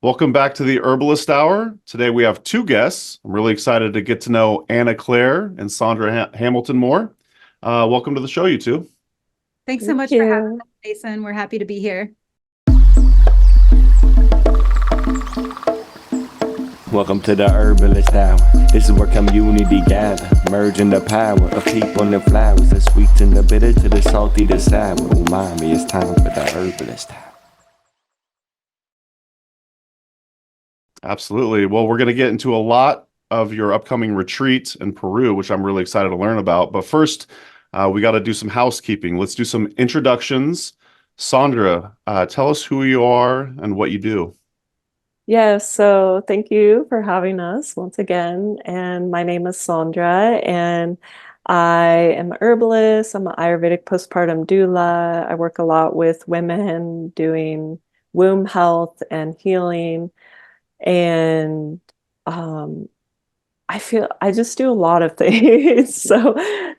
Welcome back to the Herbalist Hour. Today we have two guests. I'm really excited to get to know Anna Claire and Sondra Hamilton more. Welcome to the show, you two. Thanks so Thank much for having you. us, Jason. We're happy to be here. Welcome to the Herbalist Hour. This is where community gather, merging the power of people and the flowers, the sweet and the bitter to the salty, the sour. Umami, it's time for the Herbalist Hour. Absolutely. Well, we're going to get into a lot of your upcoming retreat in Peru, which I'm really excited to learn about. But first, we got to do some housekeeping. Let's do some introductions. Sondra, tell us who you are and what you do. Yes, so thank you for having us once again. And my name is Sandra, and I am a herbalist. I'm an Ayurvedic postpartum doula. I work a lot with women doing womb health and healing. And um, I just do a lot of things. So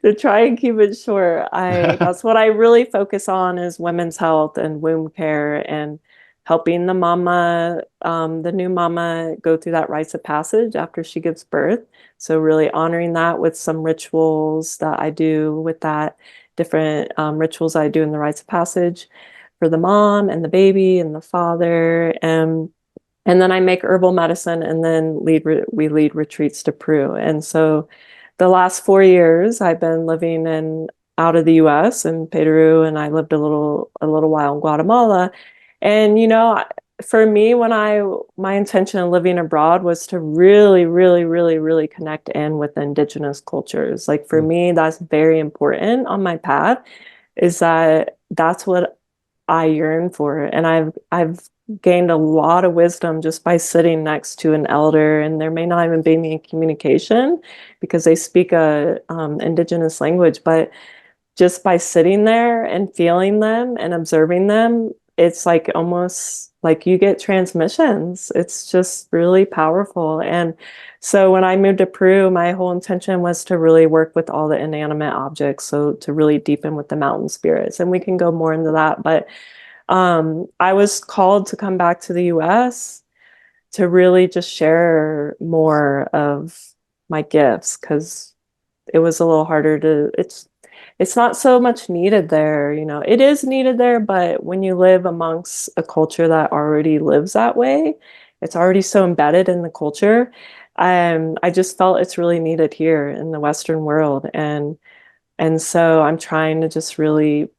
to try and keep it short, I that's what I really focus on is women's health and womb care and helping the mama, the new mama go through that rites of passage after she gives birth. So really honoring that with some rituals that I do with that, different rituals I do in the rites of passage for the mom and the baby and the father. And then I make herbal medicine and then we lead retreats to Peru. And so the last 4 years I've been living in out of the US in Peru, and I lived a little while in Guatemala. And for me, my intention of living abroad was to really, really, really, really connect in with indigenous cultures. Like for me, that's very important on my path, is that's what I yearn for. And I've gained a lot of wisdom just by sitting next to an elder, and there may not even be any communication because they speak a indigenous language, but just by sitting there and feeling them and observing them, it's like almost like you get transmissions. It's just really powerful. And so when I moved to Peru, my whole intention was to really work with all the inanimate objects. So to really deepen with the mountain spirits. And we can go more into that. But I was called to come back to the US to really just share more of my gifts because it was a little harder it's not so much needed there. It is needed there, but when you live amongst a culture that already lives that way, it's already so embedded in the culture. I just felt it's really needed here in the Western world. And so I'm trying to just really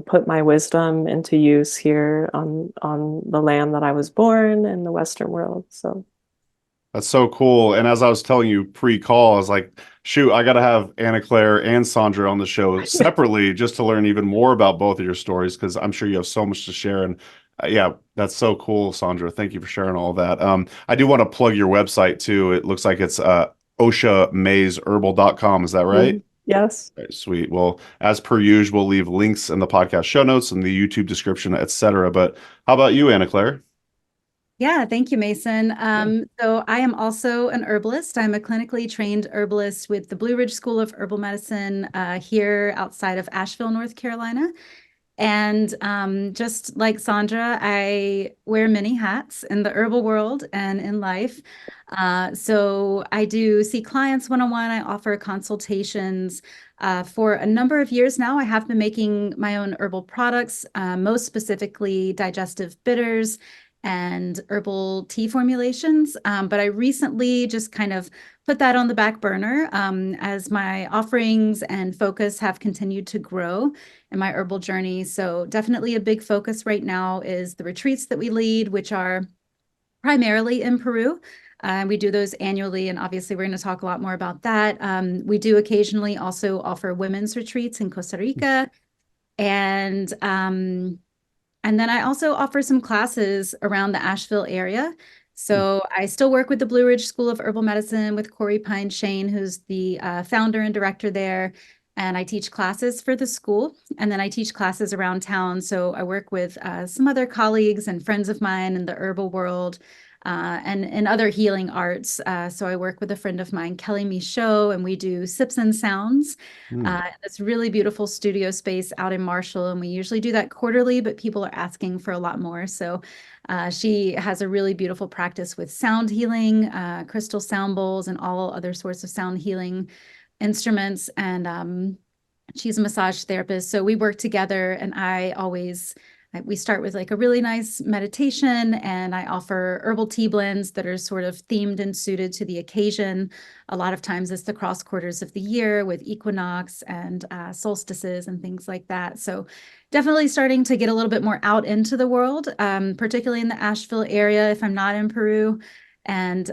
put my wisdom into use here on the land that I was born in the Western world. So That's so cool. And as I was telling you pre-call, I was like, shoot, I got to have Anna Claire and Sondra on the show separately just to learn even more about both of your stories, because I'm sure you have so much to share. And yeah, that's so cool, Sondra. Thank you for sharing all that. I do want to plug your website too. It looks like it's oshamaizeherbal.com. Is that right? yes. Right, sweet. Well, as per usual, we'll leave links in the podcast show notes and the YouTube description, etc. But how about you, Anna Claire? Yeah, thank you, Mason. So I am also an herbalist. I'm a clinically trained herbalist with the Blue Ridge School of Herbal Medicine here outside of Asheville, North Carolina. And just like Sandra, I wear many hats in the herbal world and in life. So I do see clients one-on-one. I offer consultations. For a number of years now, I have been making my own herbal products, most specifically digestive bitters and herbal tea formulations. But I recently just kind of put that on the back burner as my offerings and focus have continued to grow in my herbal journey. So definitely a big focus right now is the retreats that we lead, which are primarily in Peru. We do those annually, and obviously we're going to talk a lot more about that. We do occasionally also offer women's retreats in Costa Rica, and then I also offer some classes around the Asheville area. So I still work with the Blue Ridge School of Herbal Medicine with Corey Pine Shane, who's the founder and director there. And I teach classes for the school, and then I teach classes around town. So I work with some other colleagues and friends of mine in the herbal world and other healing arts. So I work with a friend of mine, Kelly Michaud, and we do sips and sounds. It's really beautiful studio space out in Marshall, and we usually do that quarterly, but people are asking for a lot more. So she has a really beautiful practice with sound healing, crystal sound bowls, and all other sorts of sound healing instruments. And she's a massage therapist. So we work together, and we start with like a really nice meditation, and I offer herbal tea blends that are sort of themed and suited to the occasion. A lot of times it's the cross quarters of the year with equinox and solstices and things like that. So definitely starting to get a little bit more out into the world, particularly in the Asheville area if I'm not in Peru. And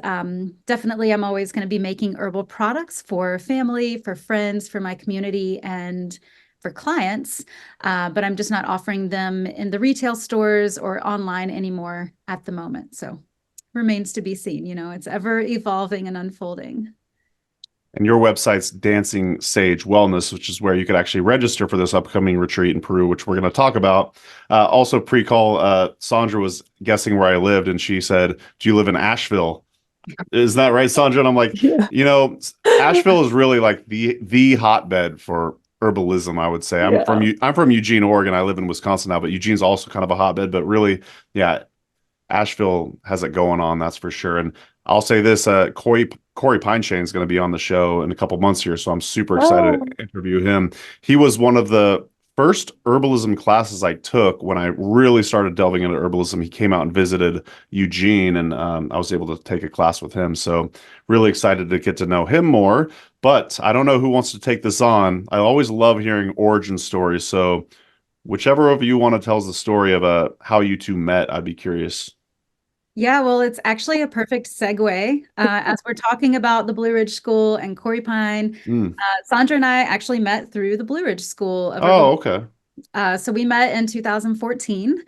definitely I'm always going to be making herbal products for family, for friends, for my community, and for clients, but I'm just not offering them in the retail stores or online anymore at the moment. So remains to be seen. It's ever evolving and unfolding. And your website's Dancing Sage Wellness, which is where you could actually register for this upcoming retreat in Peru, which we're going to talk about. Also pre-call, Sandra was guessing where I lived, and she said, "Do you live in Asheville?" Is that right, Sandra? And I'm like, Yeah. Asheville is really like the hotbed for herbalism, I would say. I'm from Eugene, Oregon. I live in Wisconsin now, but Eugene's also kind of a hotbed. But really, yeah, Asheville has it going on, that's for sure. And I'll say this: Corey Pinechain is going to be on the show in a couple months here, so I'm super excited to interview him. He was one of the first herbalism classes I took when I really started delving into herbalism. He came out and visited Eugene, and I was able to take a class with him. So really excited to get to know him more. But I don't know who wants to take this on. I always love hearing origin stories. So whichever of you want to tell us the story of how you two met, I'd be curious. Yeah, well, it's actually a perfect segue. As we're talking about the Blue Ridge School and Corey Pine, Sandra and I actually met through the Blue Ridge School. Oh, okay. So we met in 2014,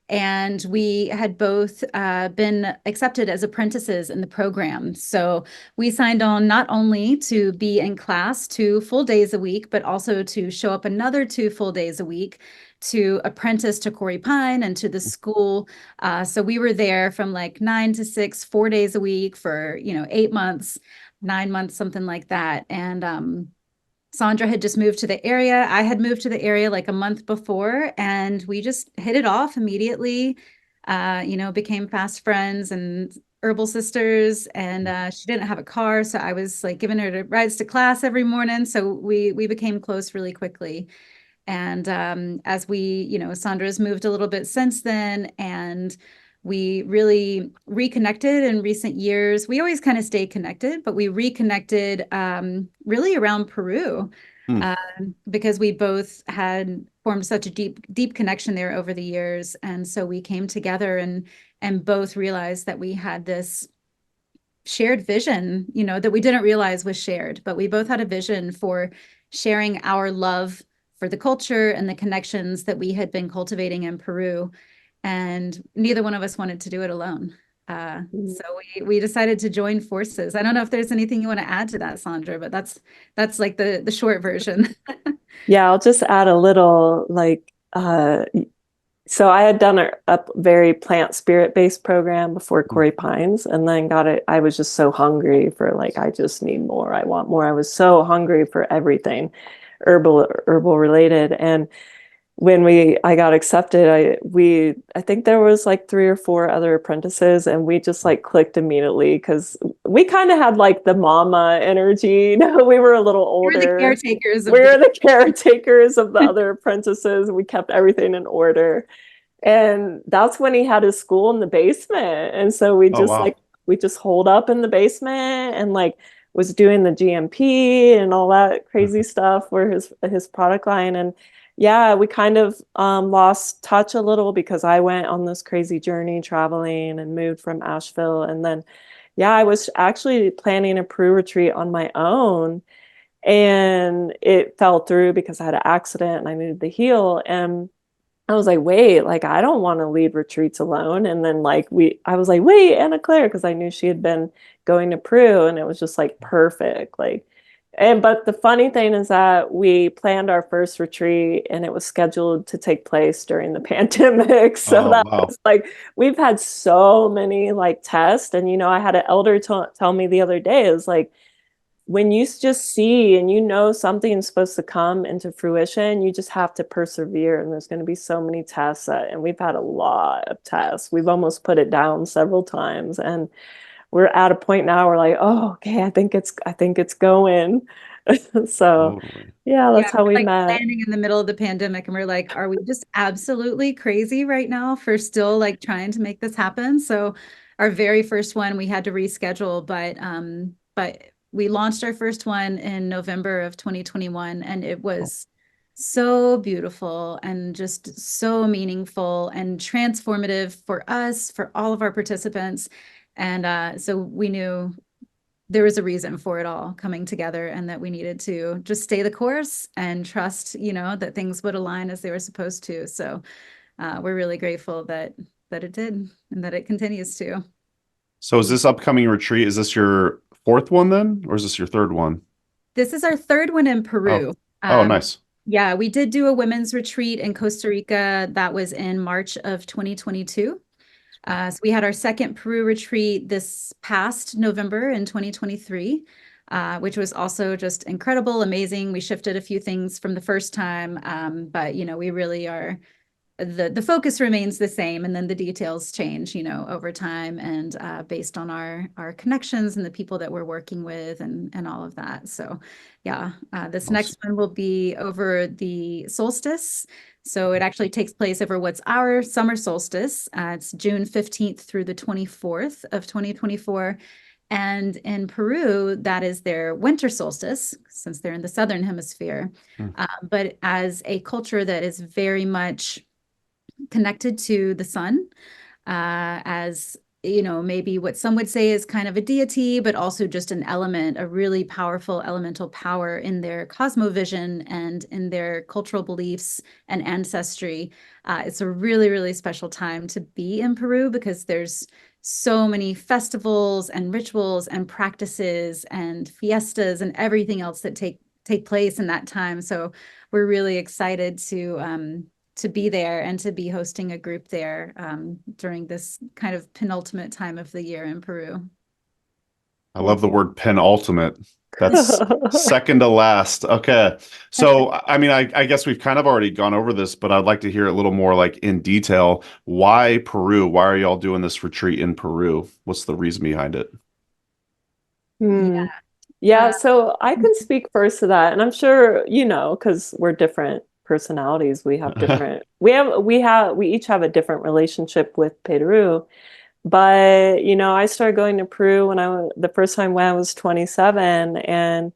and we had both been accepted as apprentices in the program. So we signed on not only to be in class 2 full days a week, but also to show up another 2 full days a week to apprentice to Corey Pine and to the school. So we were there from like 9 to 6, 4 days a week for, 8 months, 9 months, something like that. And Sandra had just moved to the area. I had moved to the area like a month before, and we just hit it off immediately, became fast friends and herbal sisters. And she didn't have a car, so I was like giving her rides to class every morning. So we became close really quickly. And as we, Sandra's moved a little bit since then, and we really reconnected in recent years. We always kind of stayed connected, but we reconnected really around Peru because we both had formed such a deep connection there over the years. And so we came together and both realized that we had this shared vision, that we didn't realize was shared, but we both had a vision for sharing our love for the culture and the connections that we had been cultivating in Peru. And neither one of us wanted to do it alone. So we decided to join forces. I don't know if there's anything you want to add to that, Sandra, but that's like the short version. Yeah, I'll just add a little so I had done a very plant spirit-based program before Corey Pines, and then I was just so hungry for I just need more. I want more. I was so hungry for everything herbal related. And when I got accepted, I think there was 3 or 4 other apprentices, and we just clicked immediately because we kind of had the mama energy. We were a little older. We're the caretakers. We're the caretakers of the other apprentices. We kept everything in order. And that's when he had his school in the basement. And so we just we just holed up in the basement and was doing the GMP and all that crazy stuff for his product line. And yeah, we kind of lost touch a little because I went on this crazy journey traveling and moved from Asheville. And then, yeah, I was actually planning a Peru retreat on my own, and it fell through because I had an accident and I needed to heal. And I was like, wait, I don't want to lead retreats alone. And then I was like, wait, Anna Claire, because I knew she had been going to Peru, and it was just perfect. But the funny thing is that we planned our first retreat and it was scheduled to take place during the pandemic. So Oh, that wow. was like, we've had so many like tests. And, I had an elder tell me the other day, it was like, when you just see and something's supposed to come into fruition, you just have to persevere. And there's going to be so many tests and we've had a lot of tests. We've almost put it down several times. And we're at a point now where like, oh, okay, I think it's going. So Totally. yeah, Yeah, that's how we like met. planning in the middle of the pandemic, and we're like, are we just absolutely crazy right now for still like trying to make this happen? So our very first one we had to reschedule, but we launched our first one in November of 2021, and it was so beautiful and just so meaningful and transformative for us, for all of our participants. And so we knew there was a reason for it all coming together, and that we needed to just stay the course and trust, that things would align as they were supposed to. So we're really grateful that it did and that it continues to. So is this upcoming retreat, is this your fourth one then, or is this your third one? This is our third one in Oh, Peru. nice. Yeah, we did do a women's retreat in Costa Rica. That was in March of 2022. So we had our second Peru retreat this past November in 2023, which was also just incredible, amazing. We shifted a few things from the first time, but we really are, the focus remains the same, and then the details change, over time, and based on our connections and the people that we're working with and all of that. So yeah, this Awesome. next one will be over the solstice. So it actually takes place over what's our summer solstice. It's June 15th through the 24th of 2024. And in Peru, that is their winter solstice, since they're in the southern hemisphere. But as a culture that is very much connected to the sun, as maybe what some would say is kind of a deity, but also just an element, a really powerful elemental power in their cosmovision and in their cultural beliefs and ancestry. It's a really, really special time to be in Peru because there's so many festivals and rituals and practices and fiestas and everything else that take place in that time. So we're really excited to be there and to be hosting a group there during this kind of penultimate time of the year in Peru. I love the word penultimate. That's second to last. Okay. So, I mean, I guess we've kind of already gone over this, but I'd like to hear a little more like in detail. Why Peru? Why are y'all doing this retreat in Peru? What's the reason behind it? Yeah, so I can speak first to that, and I'm sure because we're different personalities, we have different we each have a different relationship with Peru. But I started going to Peru the first time when I was 27, and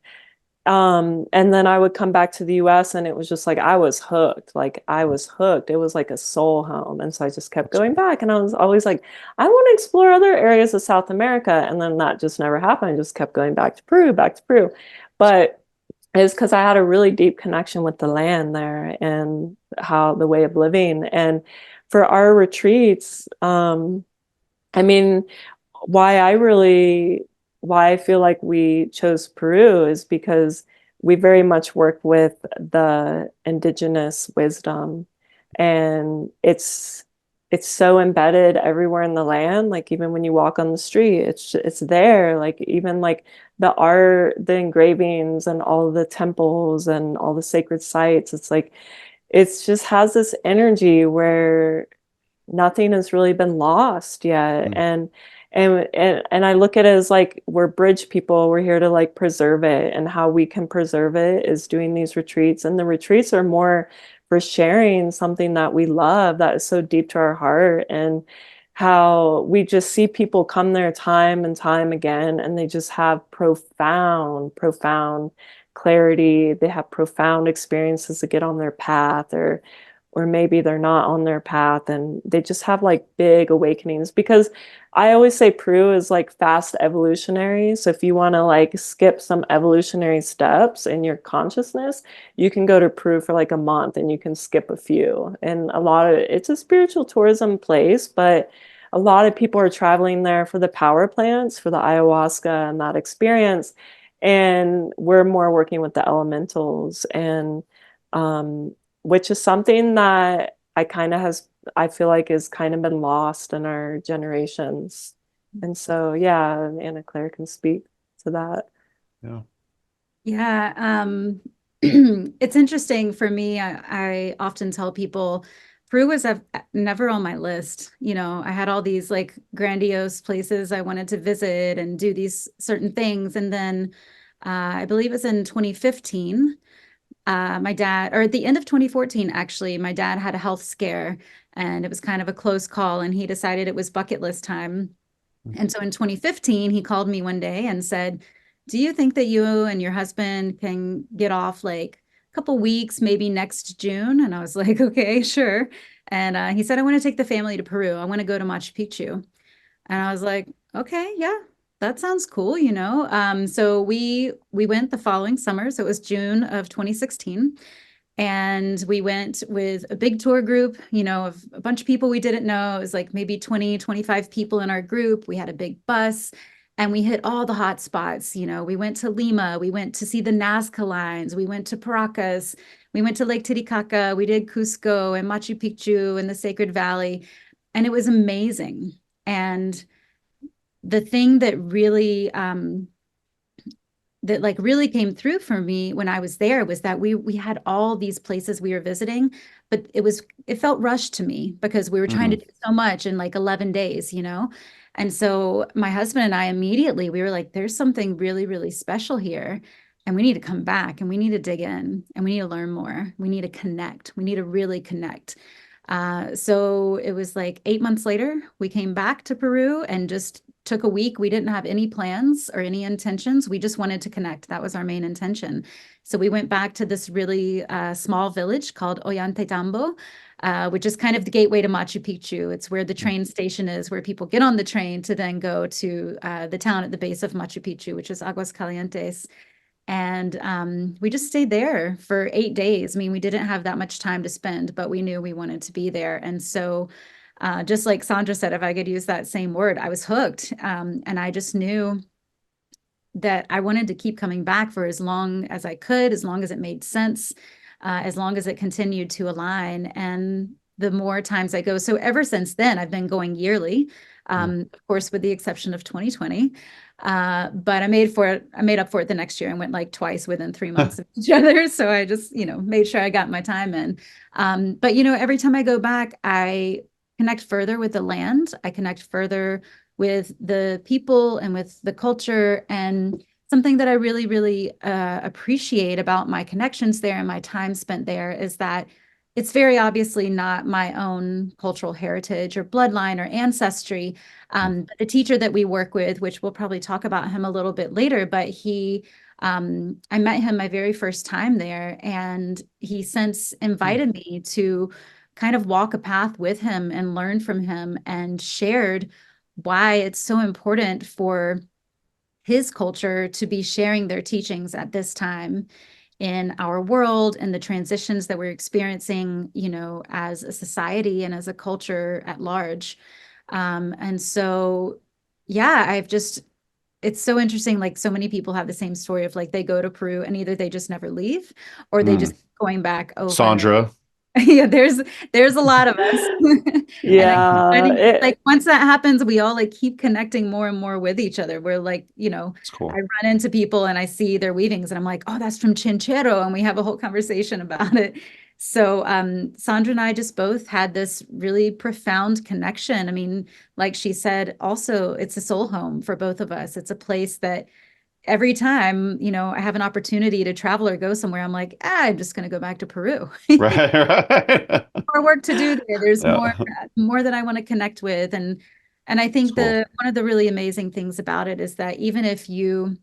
then I would come back to the US and it was just like I was hooked. Like I was hooked. It was like a soul home. And so I just kept going back, and I was always like, I want to explore other areas of South America. And then that just never happened. I just kept going back to Peru, back to Peru. But it's because I had a really deep connection with the land there and how the way of living. And for our retreats, I mean, why I feel like we chose Peru is because we very much work with the indigenous wisdom, and it's so embedded everywhere in the land. Like even when you walk on the street, it's there. Like even like the art, the engravings, and all the temples and all the sacred sites. It's like it's just has this energy where nothing has really been lost yet. And I look at it as like we're bridge people. We're here to like preserve it, and how we can preserve it is doing these retreats. And the retreats are more for sharing something that we love, that is so deep to our heart, and how we just see people come there time and time again, and they just have profound clarity. They have profound experiences to get on their path, or maybe they're not on their path, and they just have like big awakenings. Because I always say Peru is like fast evolutionary. So if you want to like skip some evolutionary steps in your consciousness, you can go to Peru for like a month and you can skip a few. And it's a spiritual tourism place, but a lot of people are traveling there for the power plants, for the ayahuasca and that experience. And we're more working with the elementals, and which is something that I feel like has kind of been lost in our generations. And so, yeah, Anna Claire can speak to that. Yeah. Yeah, it's interesting for me. I often tell people Peru was never on my list. You know, I had all these like grandiose places I wanted to visit and do these certain things. And then I believe it's in 2015, my dad, or at the end of 2014, actually, my dad had a health scare and it was kind of a close call, and he decided it was bucket list time. And so in 2015, he called me one day and said, "Do you think that you and your husband can get off like a couple weeks, maybe next June?" And I was like, "Okay, sure." And he said, "I want to take the family to Peru. I want to go to Machu Picchu." And I was like, "Okay, yeah, that sounds cool, you know." So we went the following summer. So it was June of 2016. And we went with a big tour group, you know, of a bunch of people we didn't know. It was like maybe 20, 25 people in our group. We had a big bus and we hit all the hot spots. You know, we went to Lima, we went to see the Nazca lines, we went to Paracas, we went to Lake Titicaca, we did Cusco and Machu Picchu and the Sacred Valley. And it was amazing. And the thing that really really came through for me when I was there was that we had all these places we were visiting, but it felt rushed to me because we were trying to do so much in like 11 days, you know? And so my husband and I immediately, we were like, there's something really, really special here. And we need to come back and we need to dig in and we need to learn more. We need to connect. We need to really connect. So it was like 8 months later, we came back to Peru and just took a week. We didn't have any plans or any intentions. We just wanted to connect. That was our main intention. So we went back to this really small village called Ollantaytambo, which is kind of the gateway to Machu Picchu. It's where the train station is, where people get on the train to then go to the town at the base of Machu Picchu, which is Aguas Calientes. And we just stayed there for 8 days. I mean, we didn't have that much time to spend, but we knew we wanted to be there. And so just like Sandra said, if I could use that same word, I was hooked. And I just knew that I wanted to keep coming back for as long as I could, as long as it made sense, as long as it continued to align. And the more times I go, so ever since then, I've been going yearly, of course, with the exception of 2020. But I made up for it the next year and went like twice within 3 months of each other. So I just, made sure I got my time in. But, every time I go back, I connect further with the land. I connect further with the people and with the culture. And something that I really, really appreciate about my connections there and my time spent there is that it's very obviously not my own cultural heritage or bloodline or ancestry. But the teacher that we work with, which we'll probably talk about him a little bit later, but I met him my very first time there, and he since invited me to kind of walk a path with him and learn from him, and shared why it's so important for his culture to be sharing their teachings at this time in our world and the transitions that we're experiencing, as a society and as a culture at large. And so, yeah, it's so interesting. Like, so many people have the same story of like, they go to Peru and either they just never leave or they just keep going back over. Sandra. Yeah, there's a lot of us. Yeah. I think like once that happens, we all like keep connecting more and more with each other. We're like, It's cool. I run into people and I see their weavings and I'm like, oh, that's from Chinchero. And we have a whole conversation about it. So Sandra and I just both had this really profound connection. I mean, like she said, also, it's a soul home for both of us. It's a place that every time, I have an opportunity to travel or go somewhere, I'm like, I'm just going to go back to Peru. Right. More work to do there. There's more that I want to connect with. And I think one of the really amazing things about it is that even if you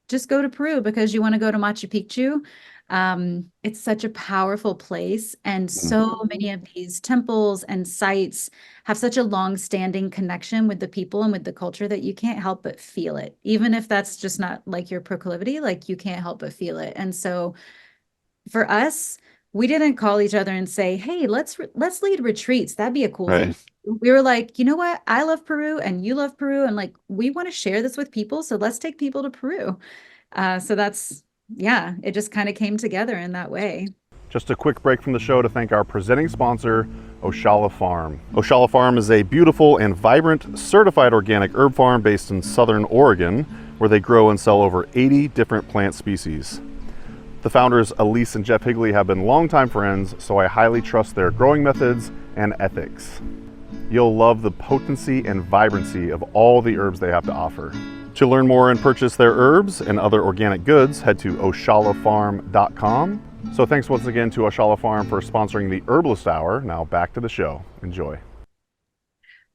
just go to Peru because you want to go to Machu Picchu, it's such a powerful place. And so many of these temples and sites have such a long-standing connection with the people and with the culture that you can't help but feel it. Even if that's just not like your proclivity, like you can't help but feel it. And so for us, we didn't call each other and say, hey, let's lead retreats. That'd be a cool thing. We were like, you know what? I love Peru and you love Peru. And like, we want to share this with people. So let's take people to Peru. So that's, yeah, it just kind of came together in that way. Just a quick break from the show to thank our presenting sponsor, Oshala Farm. Oshala Farm is a beautiful and vibrant certified organic herb farm based in Southern Oregon, where they grow and sell over 80 different plant species. The founders, Elise and Jeff Higley, have been longtime friends, so I highly trust their growing methods and ethics. You'll love the potency and vibrancy of all the herbs they have to offer. To learn more and purchase their herbs and other organic goods, head to oshalafarm.com. So thanks once again to Oshala Farm for sponsoring the Herbalist Hour. Now back to the show. Enjoy.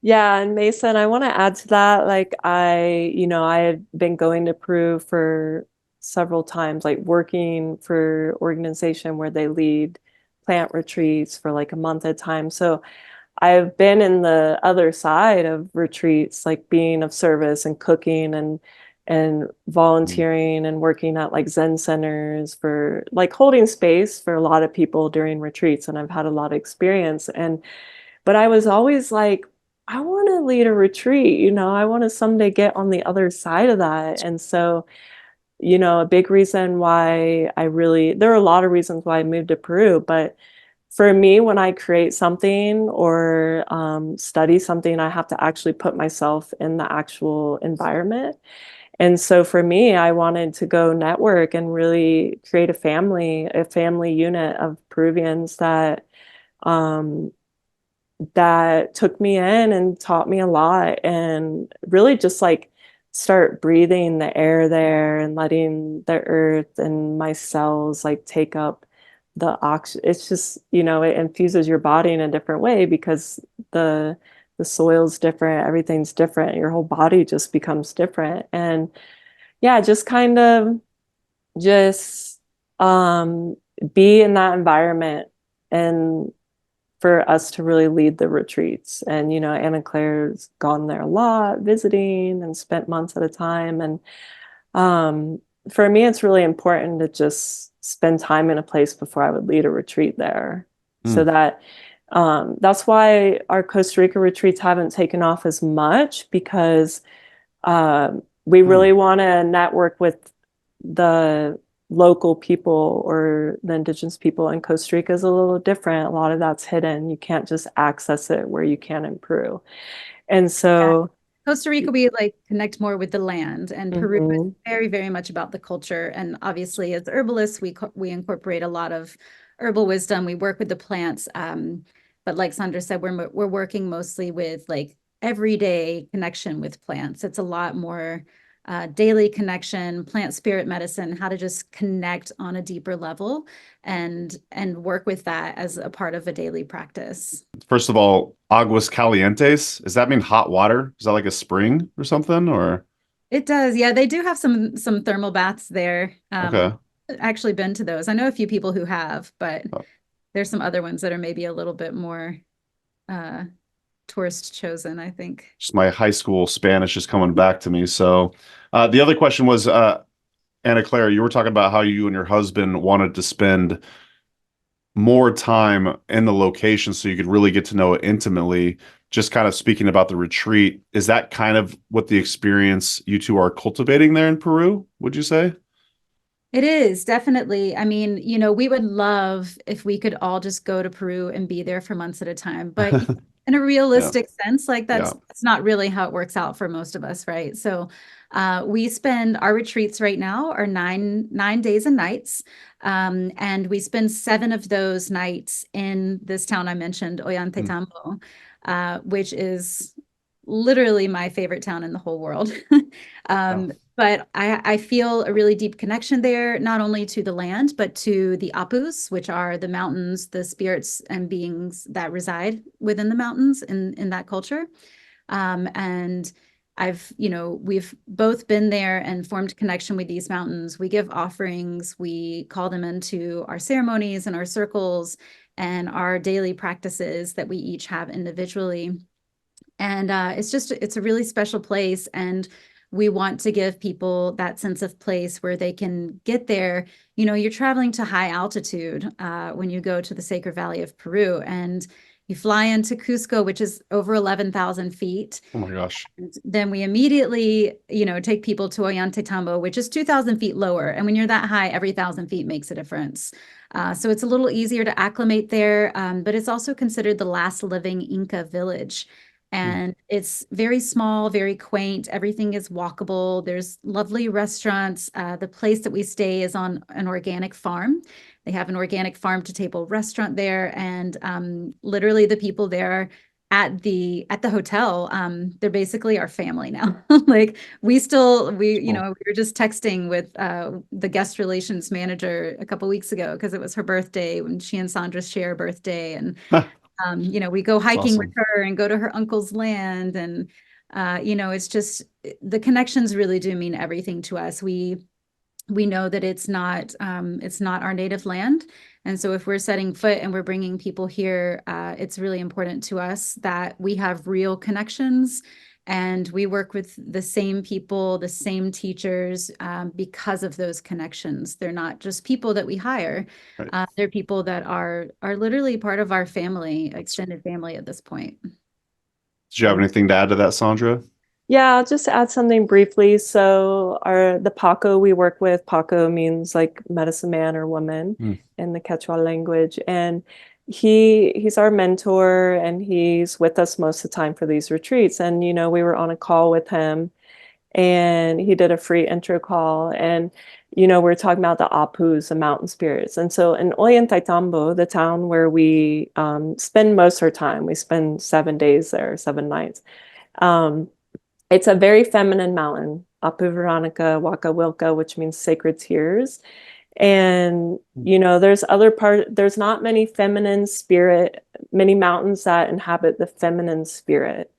Yeah, and Mason, I want to add to that. Like I had been going to Peru for several times, like working for organization where they lead plant retreats for like a month at a time. So I've been in the other side of retreats, like being of service and cooking and volunteering and working at like Zen centers for like holding space for a lot of people during retreats. And I've had a lot of experience. But I was always like, I want to lead a retreat, I want to someday get on the other side of that. And so, a big reason why there are a lot of reasons why I moved to Peru, but for me, when I create something or study something, I have to actually put myself in the actual environment. And so for me, I wanted to go network and really create a family unit of Peruvians that took me in and taught me a lot, and really just like start breathing the air there and letting the earth and my cells like take up the oxygen. It's just, it infuses your body in a different way because the soil's different, everything's different, your whole body just becomes different. And yeah, just kind of just be in that environment and for us to really lead the retreats. And Anna Claire's gone there a lot, visiting, and spent months at a time. And for me, it's really important to just spend time in a place before I would lead a retreat there. So that that's why our Costa Rica retreats haven't taken off as much, because we really want to network with the local people, or the indigenous people. In Costa Rica is a little different. A lot of that's hidden. You can't just access it where you can in Peru. And so Costa Rica, we like connect more with the land, and Peru is very, very much about the culture. And obviously, as herbalists, we incorporate a lot of herbal wisdom. We work with the plants, but like Sandra said, we're working mostly with like everyday connection with plants. It's a lot more daily connection, plant spirit medicine, how to just connect on a deeper level and work with that as a part of a daily practice. First of all, aguas calientes, does that mean hot water? Is that like a spring or something, or? It does. Yeah, they do have some thermal baths there. Okay. I've actually been to those. I know a few people who have, but there's some other ones that are maybe a little bit more tourist chosen, I think. Just my high school Spanish is coming back to me. So the other question was, Anna Claire, you were talking about how you and your husband wanted to spend more time in the location so you could really get to know it intimately. Just kind of speaking about the retreat, is that kind of what the experience you two are cultivating there in Peru, would you say? It is, definitely. I mean, we would love if we could all just go to Peru and be there for months at a time, but in a realistic sense, like that's not really how it works out for most of us, right? So we spend our retreats right now are nine days and nights. And we spend 7 of those nights in this town I mentioned, Ollantaytambo, which is literally my favorite town in the whole world. But I feel a really deep connection there, not only to the land, but to the Apus, which are the mountains, the spirits and beings that reside within the mountains in that culture. And we've both been there and formed connection with these mountains. We give offerings, we call them into our ceremonies and our circles and our daily practices that we each have individually. And it's a really special place. And we want to give people that sense of place where they can get there. You're traveling to high altitude when you go to the Sacred Valley of Peru. And, We fly into Cusco, which is over 11,000 feet. Oh my gosh. And then we immediately, take people to Ollantaytambo, which is 2,000 feet lower. And when you're that high, every 1,000 feet makes a difference. So it's a little easier to acclimate there, but it's also considered the last living Inca village. And it's very small, very quaint. Everything is walkable. There's lovely restaurants. The place that we stay is on an organic farm. They have an organic farm to table restaurant there. And literally the people there at the hotel, they're basically our family now. Like we were just texting with the guest relations manager a couple weeks ago because it was her birthday when she and Sandra share a birthday. And we go hiking with her and go to her uncle's land. And, it's just the connections really do mean everything to us. We know that it's not our native land. And so if we're setting foot and we're bringing people here, it's really important to us that we have real connections and we work with the same people, the same teachers, because of those connections. They're not just people that we hire. Right. They're people that are literally part of our family, extended family at this point. Did you have anything to add to that, Sandra? Yeah, I'll just add something briefly. So the Paco we work with, Paco means like medicine man or woman in the Quechua language. And he's our mentor and he's with us most of the time for these retreats. And, we were on a call with him and he did a free intro call. And, we were talking about the Apus, the mountain spirits. And so in Ollantaytambo, the town where we spend most of our time, we spend 7 days there, 7 nights. It's a very feminine mountain, Apu Veronica, Waka Wilka, which means sacred tears. And, there's not many many mountains that inhabit the feminine spirit.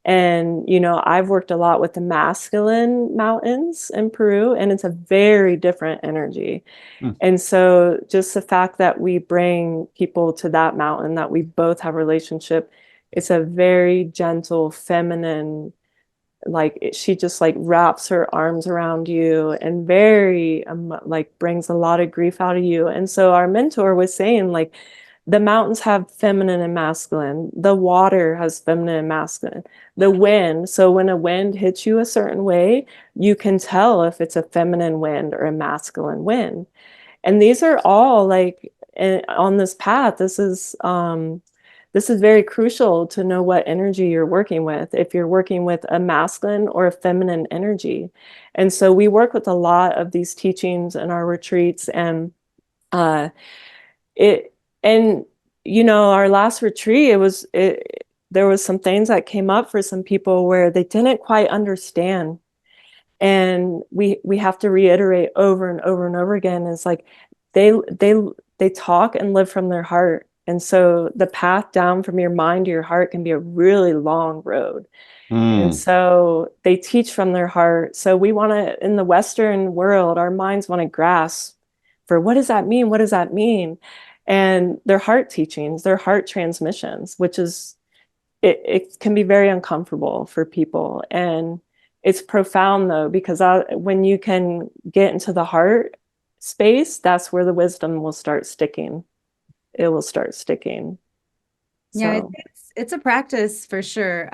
And, I've worked a lot with the masculine mountains in Peru, and it's a very different energy. And so just the fact that we bring people to that mountain, that we both have a relationship, it's a very gentle, feminine, she just wraps her arms around you and very brings a lot of grief out of you. And so our mentor was saying the mountains have feminine and masculine, the water has feminine and masculine, the wind. So when a wind hits you a certain way, you can tell if it's a feminine wind or a masculine wind. And these are all on this path. This is very crucial to know what energy you're working with, if you're working with a masculine or a feminine energy. And so we work with a lot of these teachings in our retreats. And our last retreat, there was some things that came up for some people where they didn't quite understand. And we have to reiterate over and over and over again. It's they talk and live from their heart. And so the path down from your mind to your heart can be a really long road. And so they teach from their heart. So we want to, in the Western world, our minds want to grasp for what does that mean? What does that mean? And their heart teachings, their heart transmissions, which is, it can be very uncomfortable for people. And it's profound though, because when you can get into the heart space, that's where the wisdom will start sticking. It will start sticking. Yeah, So. it's a practice for sure.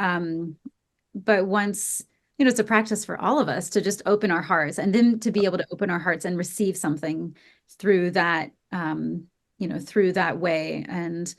But once, it's a practice for all of us to just open our hearts and then to be able to open our hearts and receive something through that, through that way. And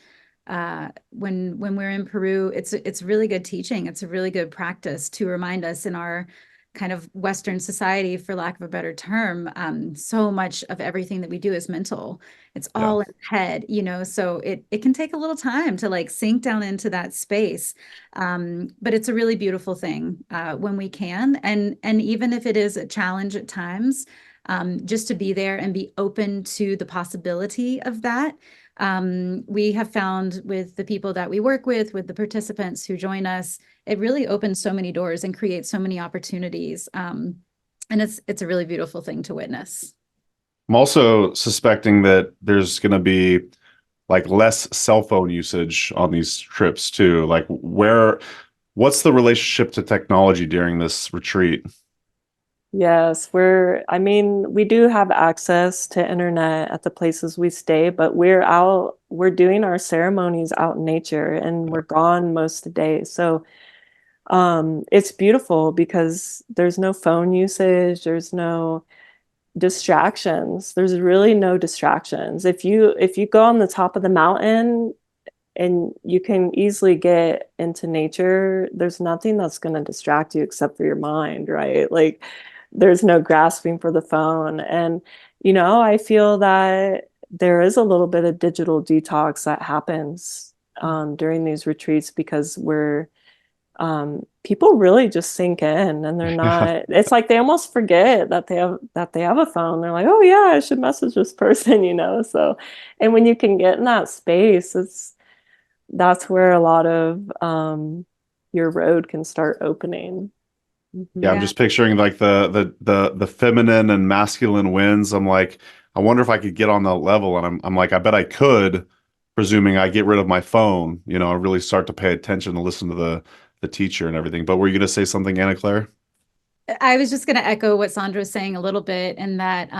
when we're in Peru, it's really good teaching. It's a really good practice to remind us in our kind of Western society, for lack of a better term, so much of everything that we do is mental. It's all in the head, so it can take a little time to sink down into that space. But it's a really beautiful thing when we can. And even if it is a challenge at times, just to be there and be open to the possibility of that. We have found with the people that we work with the participants who join us, it really opens so many doors and creates so many opportunities. And it's a really beautiful thing to witness. I'm also suspecting that there's going to be less cell phone usage on these trips too. What's the relationship to technology during this retreat? Yes, we do have access to internet at the places we stay, but we're out we're doing our ceremonies out in nature, and we're gone most of the day. So it's beautiful because there's no phone usage, there's no distractions. There's really no distractions. If you go on the top of the mountain and you can easily get into nature, there's nothing that's going to distract you except for your mind, right? Like there's no grasping for the phone. And I feel that there is a little bit of digital detox that happens during these retreats, because people really just sink in, and they're not, it's like they almost forget that they have a phone. They're like, oh yeah, I should message this person, so. And when you can get in that space, that's where a lot of your road can start opening. Yeah, I'm just picturing like the feminine and masculine winds. I'm like, I wonder if I could get on that level. And I'm like, I bet I could, presuming I get rid of my phone, I really start to pay attention and listen to the teacher and everything. But were you going to say something, Anna Claire? I was just going to echo what Sandra was saying a little bit, and that,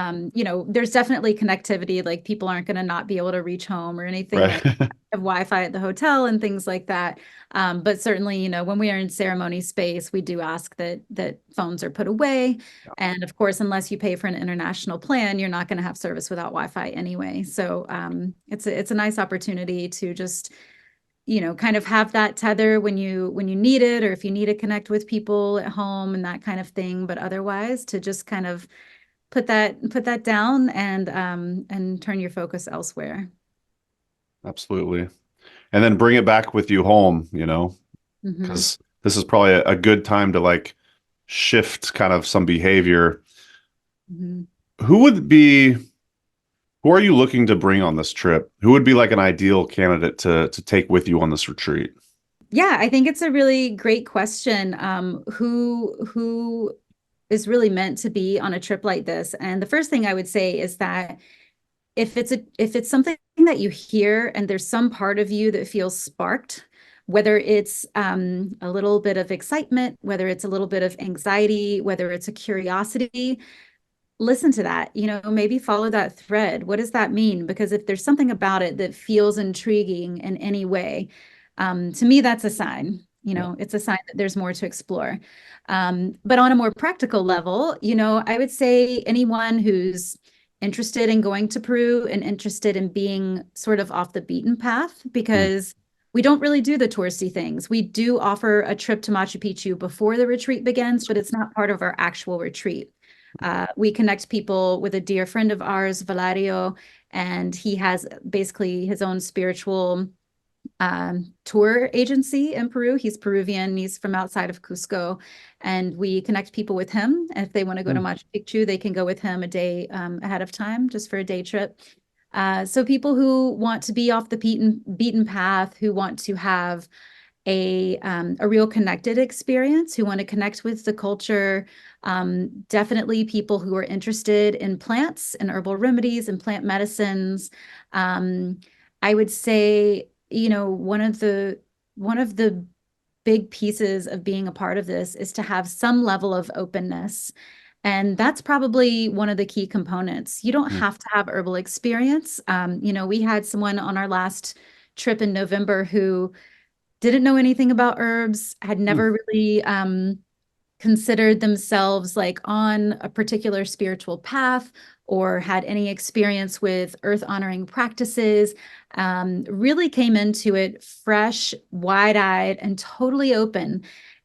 there's definitely connectivity. Like people aren't going to not be able to reach home or anything. Right. Like have Wi-Fi at the hotel and things like that. But certainly, when we are in ceremony space, we do ask that phones are put away. Yeah. And of course, unless you pay for an international plan, you're not going to have service without Wi-Fi anyway. So it's a nice opportunity to just kind of have that tether when you need it, or if you need to connect with people at home and that kind of thing. But otherwise, to just kind of put that down and turn your focus elsewhere. Absolutely. And then bring it back with you home, because this is probably a good time to like shift kind of some behavior. Who are you looking to bring on this trip? Who would be like an ideal candidate to take with you on this retreat? Yeah, I think it's a really great question. Who is really meant to be on a trip like this? And the first thing I would say is that if it's something that you hear and there's some part of you that feels sparked, whether it's a little bit of excitement, whether it's a little bit of anxiety, whether it's a curiosity, listen to that, maybe follow that thread. What does that mean? Because if there's something about it that feels intriguing in any way, to me, that's a sign, it's a sign that there's more to explore. But on a more practical level, I would say anyone who's interested in going to Peru and interested in being sort of off the beaten path, because we don't really do the touristy things. We do offer a trip to Machu Picchu before the retreat begins, but it's not part of our actual retreat. We connect people with a dear friend of ours, Valerio, and he has basically his own spiritual tour agency in Peru. He's Peruvian. He's from outside of Cusco, and we connect people with him. And if they want to go to Machu Picchu, they can go with him a day ahead of time, just for a day trip. So people who want to be off the beaten path, who want to have a real connected experience, who want to connect with the culture, definitely people who are interested in plants and herbal remedies and plant medicines. I would say, one of the big pieces of being a part of this is to have some level of openness. And that's probably one of the key components. You don't have to have herbal experience. We had someone on our last trip in November who didn't know anything about herbs, had never really considered themselves like on a particular spiritual path, or had any experience with earth honoring practices, really came into it fresh, wide-eyed, and totally open,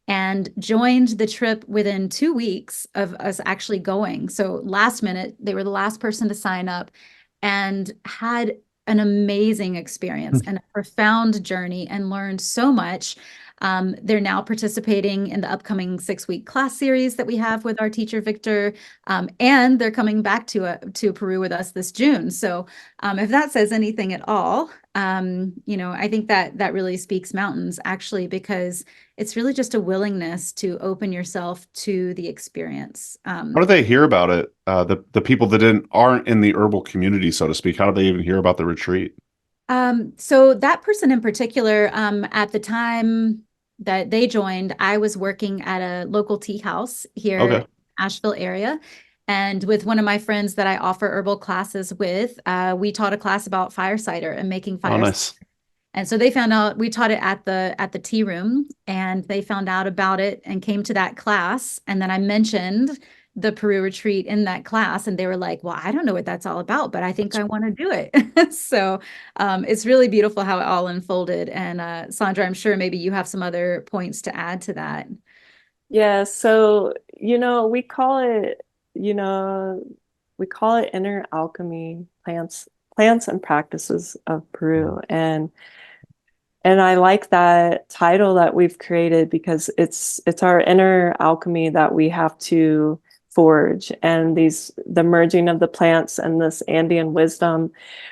and joined the trip within 2 weeks of us actually going. So last minute, they were the last person to sign up, and had an amazing experience and a profound journey, and learned so much. They're now participating in the upcoming 6-week class series that we have with our teacher, Victor, and they're coming back to Peru with us this June. So if that says anything at all, I think that really speaks mountains, actually, because it's really just a willingness to open yourself to the experience. How do they hear about it? The people that aren't in the herbal community, so to speak, how do they even hear about the retreat? So that person in particular, at the time that they joined, I was working at a local tea house here in Asheville area. And with one of my friends that I offer herbal classes with, we taught a class about fire cider and making Oh, fire. nice. And so they found out, we taught it at the tea room, and they found out about it and came to that class. And then I mentioned the Peru retreat in that class, and they were like, well, I don't know what that's all about, but I think I want to do it. So it's really beautiful how it all unfolded. And Sandra, I'm sure maybe you have some other points to add to that. Yeah, so we call it inner alchemy, plants and practices of Peru. And I like that title that we've created because it's our inner alchemy that we have to forge, and the merging of the plants and this Andean wisdom,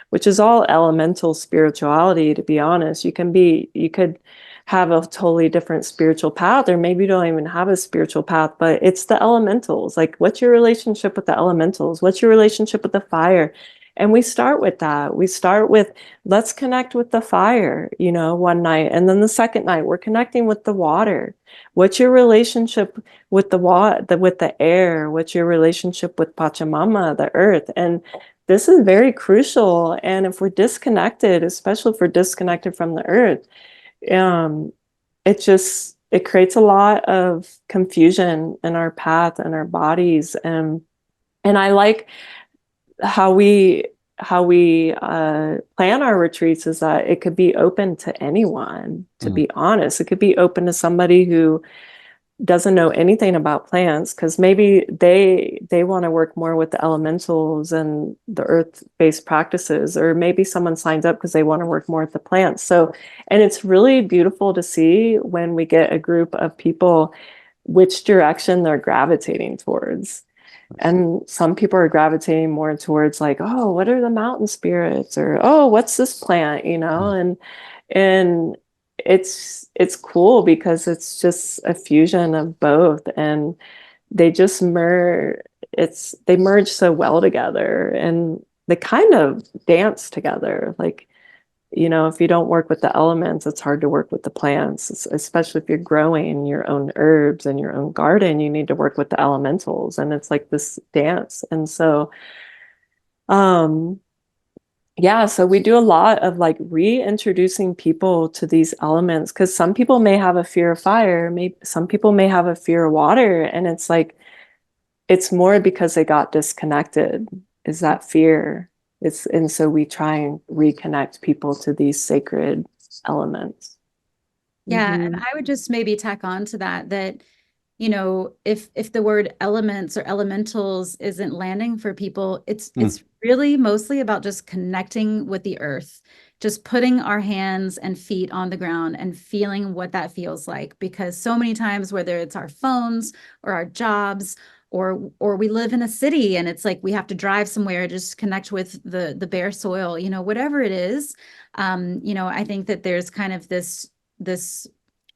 which is all elemental spirituality, to be honest. You could have a totally different spiritual path, or maybe you don't even have a spiritual path, but it's the elementals. Like, what's your relationship with the elementals? What's your relationship with the fire? And we start with that. We start with, let's connect with the fire, one night. And then the second night, we're connecting with the water. What's your relationship with the water, with the air? What's your relationship with Pachamama, the earth? And this is very crucial. And if we're disconnected, especially if we're disconnected from the earth, um, it creates a lot of confusion in our path and our bodies. And I like how we plan our retreats is that it could be open to anyone, to be honest. It could be open to somebody who doesn't know anything about plants, because maybe they want to work more with the elementals and the earth-based practices, or maybe someone signs up because they want to work more with the plants. So, and it's really beautiful to see when we get a group of people which direction they're gravitating towards. And some people are gravitating more towards like, oh, what are the mountain spirits? Or, oh, what's this plant? And it's cool because it's just a fusion of both, and they just they merge so well together, and they kind of dance together. Like, if you don't work with the elements, it's hard to work with the plants, especially if you're growing your own herbs in your own garden. You need to work with the elementals, and it's like this dance. And so, yeah, so we do a lot of like reintroducing people to these elements, because some people may have a fear of fire, maybe some people may have a fear of water, and it's like, it's more because they got disconnected, is that fear. And so we try and reconnect people to these sacred elements. Yeah, and I would just maybe tack on to that, if the word elements or elementals isn't landing for people, it's really mostly about just connecting with the earth, just putting our hands and feet on the ground and feeling what that feels like. Because so many times, whether it's our phones or our jobs, or we live in a city and it's like we have to drive somewhere, just connect with the bare soil, whatever it is. I think that there's kind of this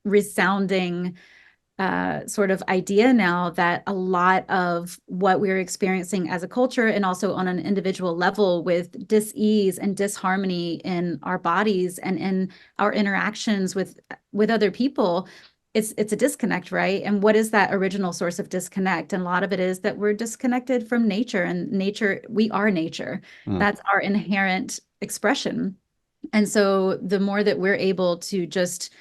resounding sort of idea now that a lot of what we're experiencing as a culture, and also on an individual level with dis-ease and disharmony in our bodies and in our interactions with other people, it's a disconnect, right? And what is that original source of disconnect? And a lot of it is that we're disconnected from nature, and nature, we are nature. That's our inherent expression. And so the more that we're able to just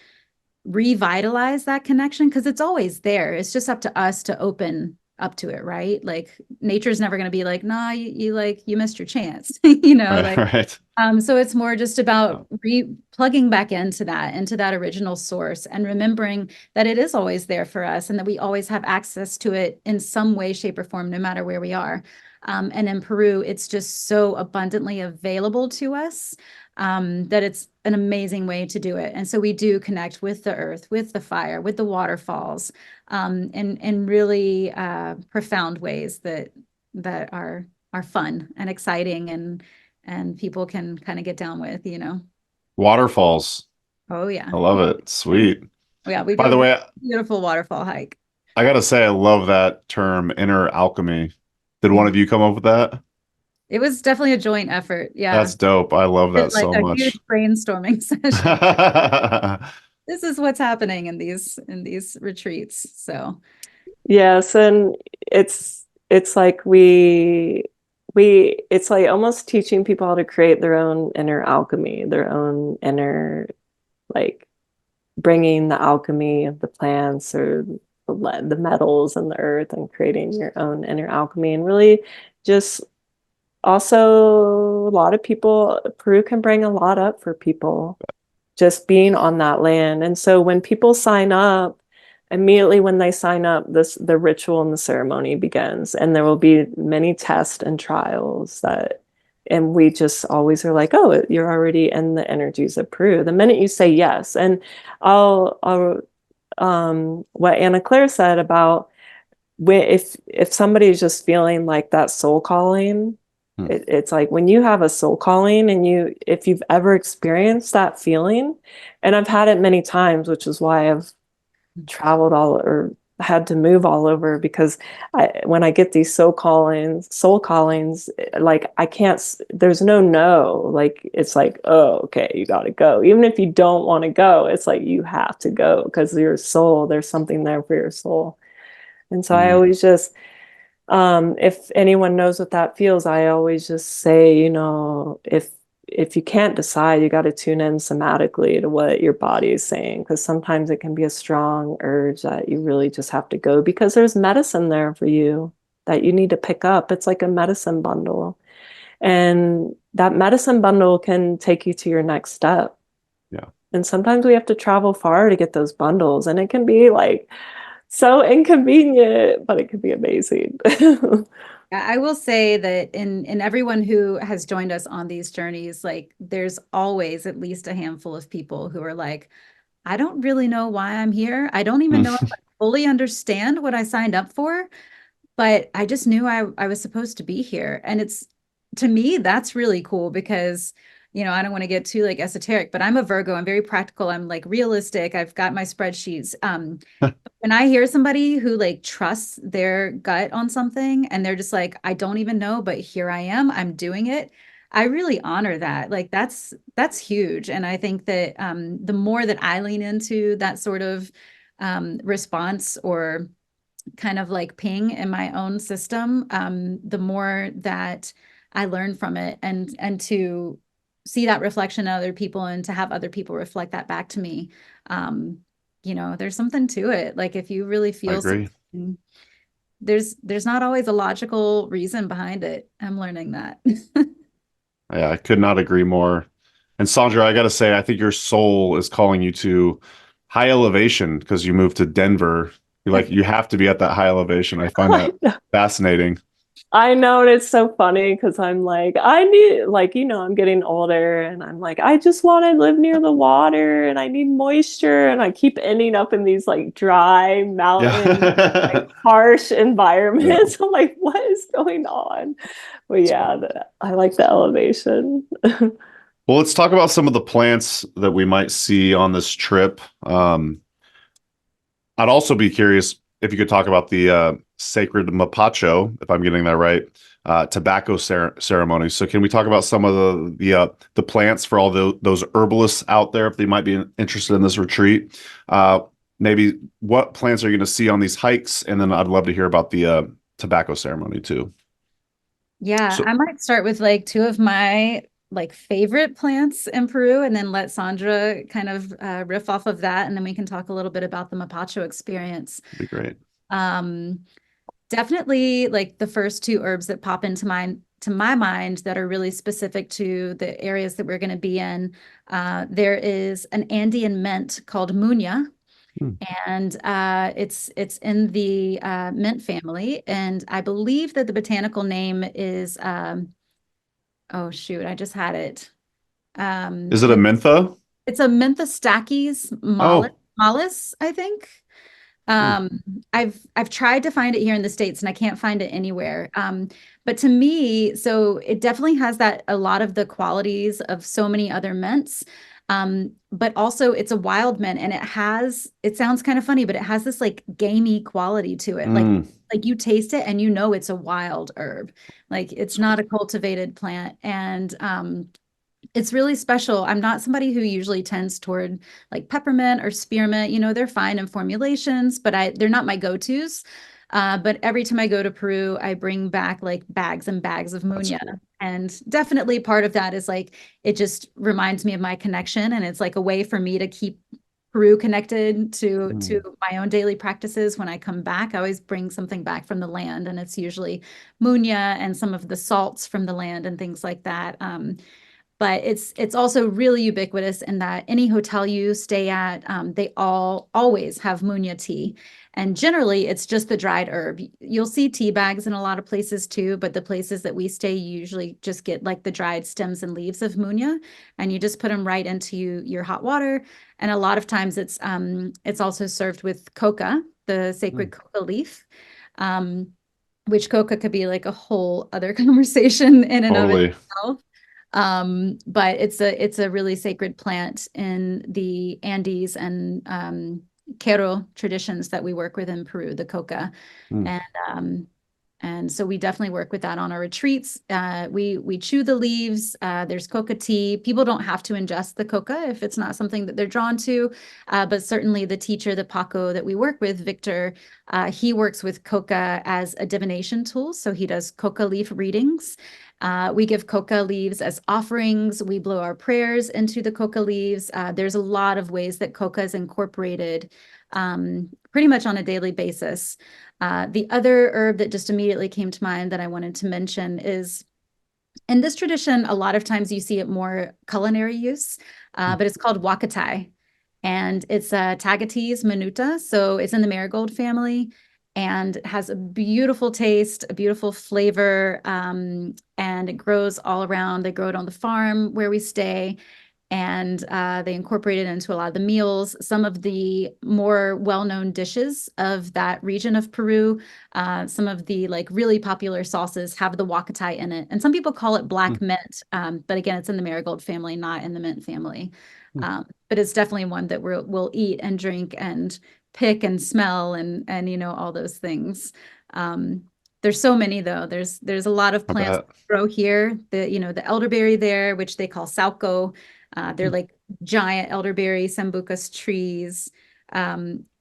revitalize that connection, because it's always there, it's just up to us to open up to it, right? Like, nature's never going to be like, nah, you missed your chance. Right. So it's more just about plugging back into that original source, and remembering that it is always there for us, and that we always have access to it in some way, shape, or form, no matter where we are. And in Peru, it's just so abundantly available to us, that it's an amazing way to do it. And so we do connect with the earth, with the fire, with the waterfalls, in really profound ways that are fun and exciting, and people can kind of get down with, Waterfalls. Oh yeah. I love it. Sweet. Yeah, we By the way, beautiful waterfall hike. I gotta say, I love that term, inner alchemy. Did one of you come up with that? It was definitely a joint effort. Yeah. That's dope. I love that Like so a much. huge brainstorming session. This is what's happening in these retreats. So Yes, and it's like it's like almost teaching people how to create their own inner alchemy, their own inner, like bringing the alchemy of the plants or the metals and the earth and creating your own inner alchemy. And really just also a lot of people, Peru can bring a lot up for people just being on that land. And so when people sign up, immediately when they sign up, the ritual and the ceremony begins, and there will be many tests and trials and we just always are like, oh, you're already in the energies of Peru the minute you say yes. And I'll what Anna Claire said about if somebody's just feeling like that soul calling, it's like when you have a soul calling and if you've ever experienced that feeling, and I've had it many times, which is why I've traveled or had to move all over, because when I get these soul callings, like I can't, there's no, like, it's like, oh, okay, you got to go. Even if you don't want to go, it's like, you have to go because your soul, there's something there for your soul. And so I always just, if anyone knows what that feels, I always just say, if you can't decide, you got to tune in somatically to what your body is saying, because sometimes it can be a strong urge that you really just have to go because there's medicine there for you that you need to pick up. It's like a medicine bundle. And that medicine bundle can take you to your next step. Yeah. And sometimes we have to travel far to get those bundles, and it can be like so inconvenient, but it can be amazing. I will say that in everyone who has joined us on these journeys, like there's always at least a handful of people who are like, I don't really know why I'm here. I don't even know if I fully understand what I signed up for, but I just knew I was supposed to be here. And to me, that's really cool because, I don't want to get too like esoteric, but I'm a Virgo. I'm very practical. I'm like realistic. I've got my spreadsheets. When I hear somebody who like trusts their gut on something and they're just like, I don't even know, but here I am, I'm doing it. I really honor that. Like that's huge. And I think that the more that I lean into that sort of response or kind of like ping in my own system, the more that I learn from it and to see that reflection in other people and to have other people reflect that back to me. There's something to it. Like if you really feel something, there's not always a logical reason behind it. I'm learning that. Yeah, I could not agree more. And Sandra, I got to say, I think your soul is calling you to high elevation because you moved to Denver. You have to be at that high elevation. I find that fascinating. I know, and it's so funny because I'm like, I need, like, I'm getting older and I'm like, I just want to live near the water and I need moisture. And I keep ending up in these like dry mountain, like, harsh environments. I'm like, what is going on? But yeah, I like the elevation. Well, let's talk about some of the plants that we might see on this trip. I'd also be curious if you could talk about the sacred Mapacho, if I'm getting that right, tobacco ceremony. So can we talk about some of the plants for all those herbalists out there, if they might be interested in this retreat? Maybe what plants are you going to see on these hikes? And then I'd love to hear about the tobacco ceremony too. Yeah, I might start with like two of my like favorite plants in Peru and then let Sandra kind of riff off of that. And then we can talk a little bit about the Mapacho experience. That'd be great. Definitely like the first two herbs that pop into my mind that are really specific to the areas that we're going to be in. There is an Andean mint called Munya. And it's in the mint family. And I believe that the botanical name is oh shoot, I just had it. Is it a mentha? It's a Mentha stachys mollis, I think. I've tried to find it here in the States and I can't find it anywhere. But to me, so it definitely has a lot of the qualities of so many other mints. But also it's a wild mint and it sounds kind of funny, but it has this like gamey quality to it. Like you taste it and it's a wild herb. Like it's not a cultivated plant. And it's really special. I'm not somebody who usually tends toward like peppermint or spearmint. They're fine in formulations, but they're not my go-tos. But every time I go to Peru, I bring back like bags and bags of muña. cool. And definitely part of that is like, it just reminds me of my connection. And it's like a way for me to keep Peru connected to my own daily practices. When I come back, I always bring something back from the land, and it's usually muña and some of the salts from the land and things like that. But it's also really ubiquitous in that any hotel you stay at, they always have muña tea. And generally, it's just the dried herb. You'll see tea bags in a lot of places too, but the places that we stay, you usually just get like the dried stems and leaves of muña, and you just put them right into your hot water. And a lot of times it's also served with coca, the sacred coca leaf, which coca could be like a whole other conversation in and of Totally. itself. But it's a really sacred plant in the Andes and Quero traditions that we work with in Peru, the coca. And so we definitely work with that on our retreats. We chew the leaves. There's coca tea. People don't have to ingest the coca if it's not something that they're drawn to. But certainly the teacher, the Paco that we work with, Victor, he works with coca as a divination tool. So he does coca leaf readings. We give coca leaves as offerings. We blow our prayers into the coca leaves. There's a lot of ways that coca is incorporated pretty much on a daily basis. The other herb that just immediately came to mind that I wanted to mention is, in this tradition, a lot of times you see it more culinary use, but it's called wakatai. And it's Tagetes minuta. So it's in the marigold family, and it has a beautiful taste, a beautiful flavor, and it grows all around. They grow it on the farm where we stay, and they incorporate it into a lot of the meals. Some of the more well-known dishes of that region of Peru, some of the like really popular sauces have the wakatai in it. And some people call it black mint, but again, it's in the marigold family, not in the mint family. But it's definitely one that we'll eat and drink and pick and smell and you know, all those things. There's so many though. There's a lot of plants that grow here. The elderberry there, which they call sauco. They're like giant elderberry sambucas trees.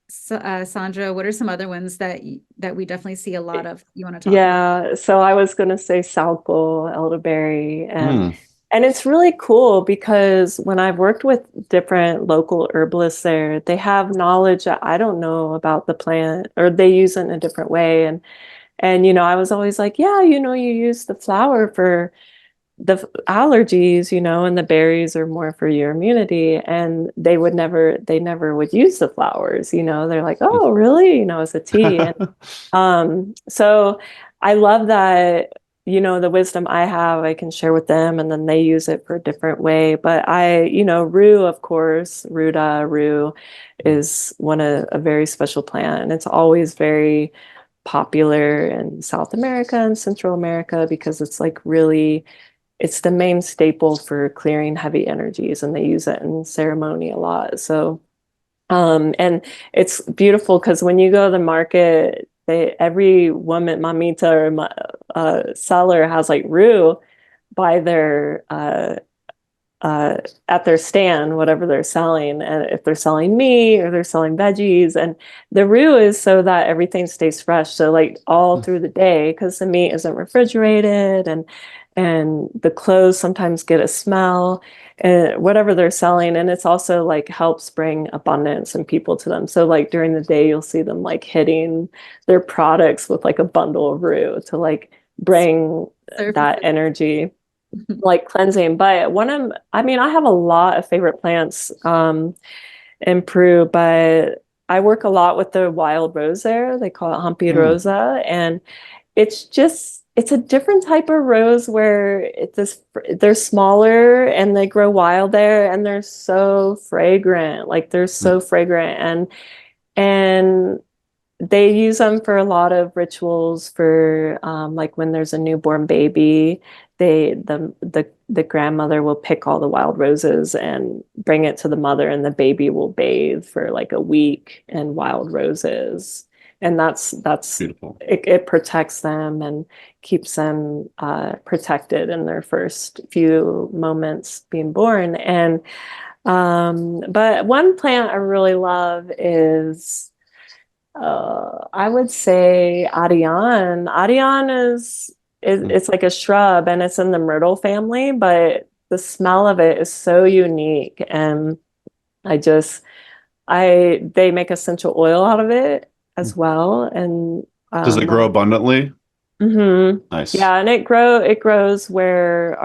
Sandra, what are some other ones that we definitely see a lot of? You want to talk about? So I was going to say sauco, elderberry, and it's really cool because when I've worked with different local herbalists there, they have knowledge that I don't know about the plant, or they use it in a different way. And you know, I was always like, yeah, you know, you use the flower for the allergies, you know, and the berries are more for your immunity. And they never would use the flowers, you know. They're like, oh, really? You know, as a tea. And so I love that, you know, the wisdom I have, I can share with them, and then they use it for a different way. But rue, of course, rue is a very special plant, and it's always very popular in South America and Central America because it's like really, it's the main staple for clearing heavy energies, and they use it in ceremony a lot. So, and it's beautiful because when you go to the market, every woman, mamita or seller has like rue by their at their stand, whatever they're selling, and if they're selling meat or they're selling veggies. And the roux is so that everything stays fresh, so like all through the day, because the meat isn't refrigerated, and the clothes sometimes get a smell, and whatever they're selling. And it's also like helps bring abundance and people to them. So like during the day, you'll see them like hitting their products with like a bundle of roux to like bring that energy, like cleansing. But I have a lot of favorite plants in Peru, but I work a lot with the wild rose there. They call it Hampi Rosa. And it's a different type of rose where they're smaller and they grow wild there, and they're so fragrant. Like they're so fragrant, and they use them for a lot of rituals for like when there's a newborn baby, the grandmother will pick all the wild roses and bring it to the mother, and the baby will bathe for like a week in wild roses. And that's beautiful. It protects them and keeps them protected in their first few moments being born. And but one plant I really love is I would say Ariane. Ariane it's like a shrub and it's in the myrtle family, but the smell of it is so unique. And they make essential oil out of it as well. And Does it grow abundantly? Nice. yeah, and it grows where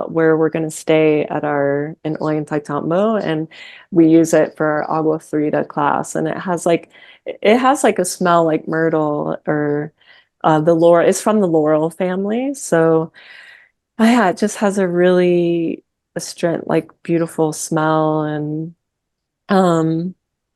where we're going to stay in Ollantaytambo, and we use it for our agua frita class, and it has like a smell like myrtle or the laurel. It's from the laurel family, so yeah, it just has like beautiful smell, and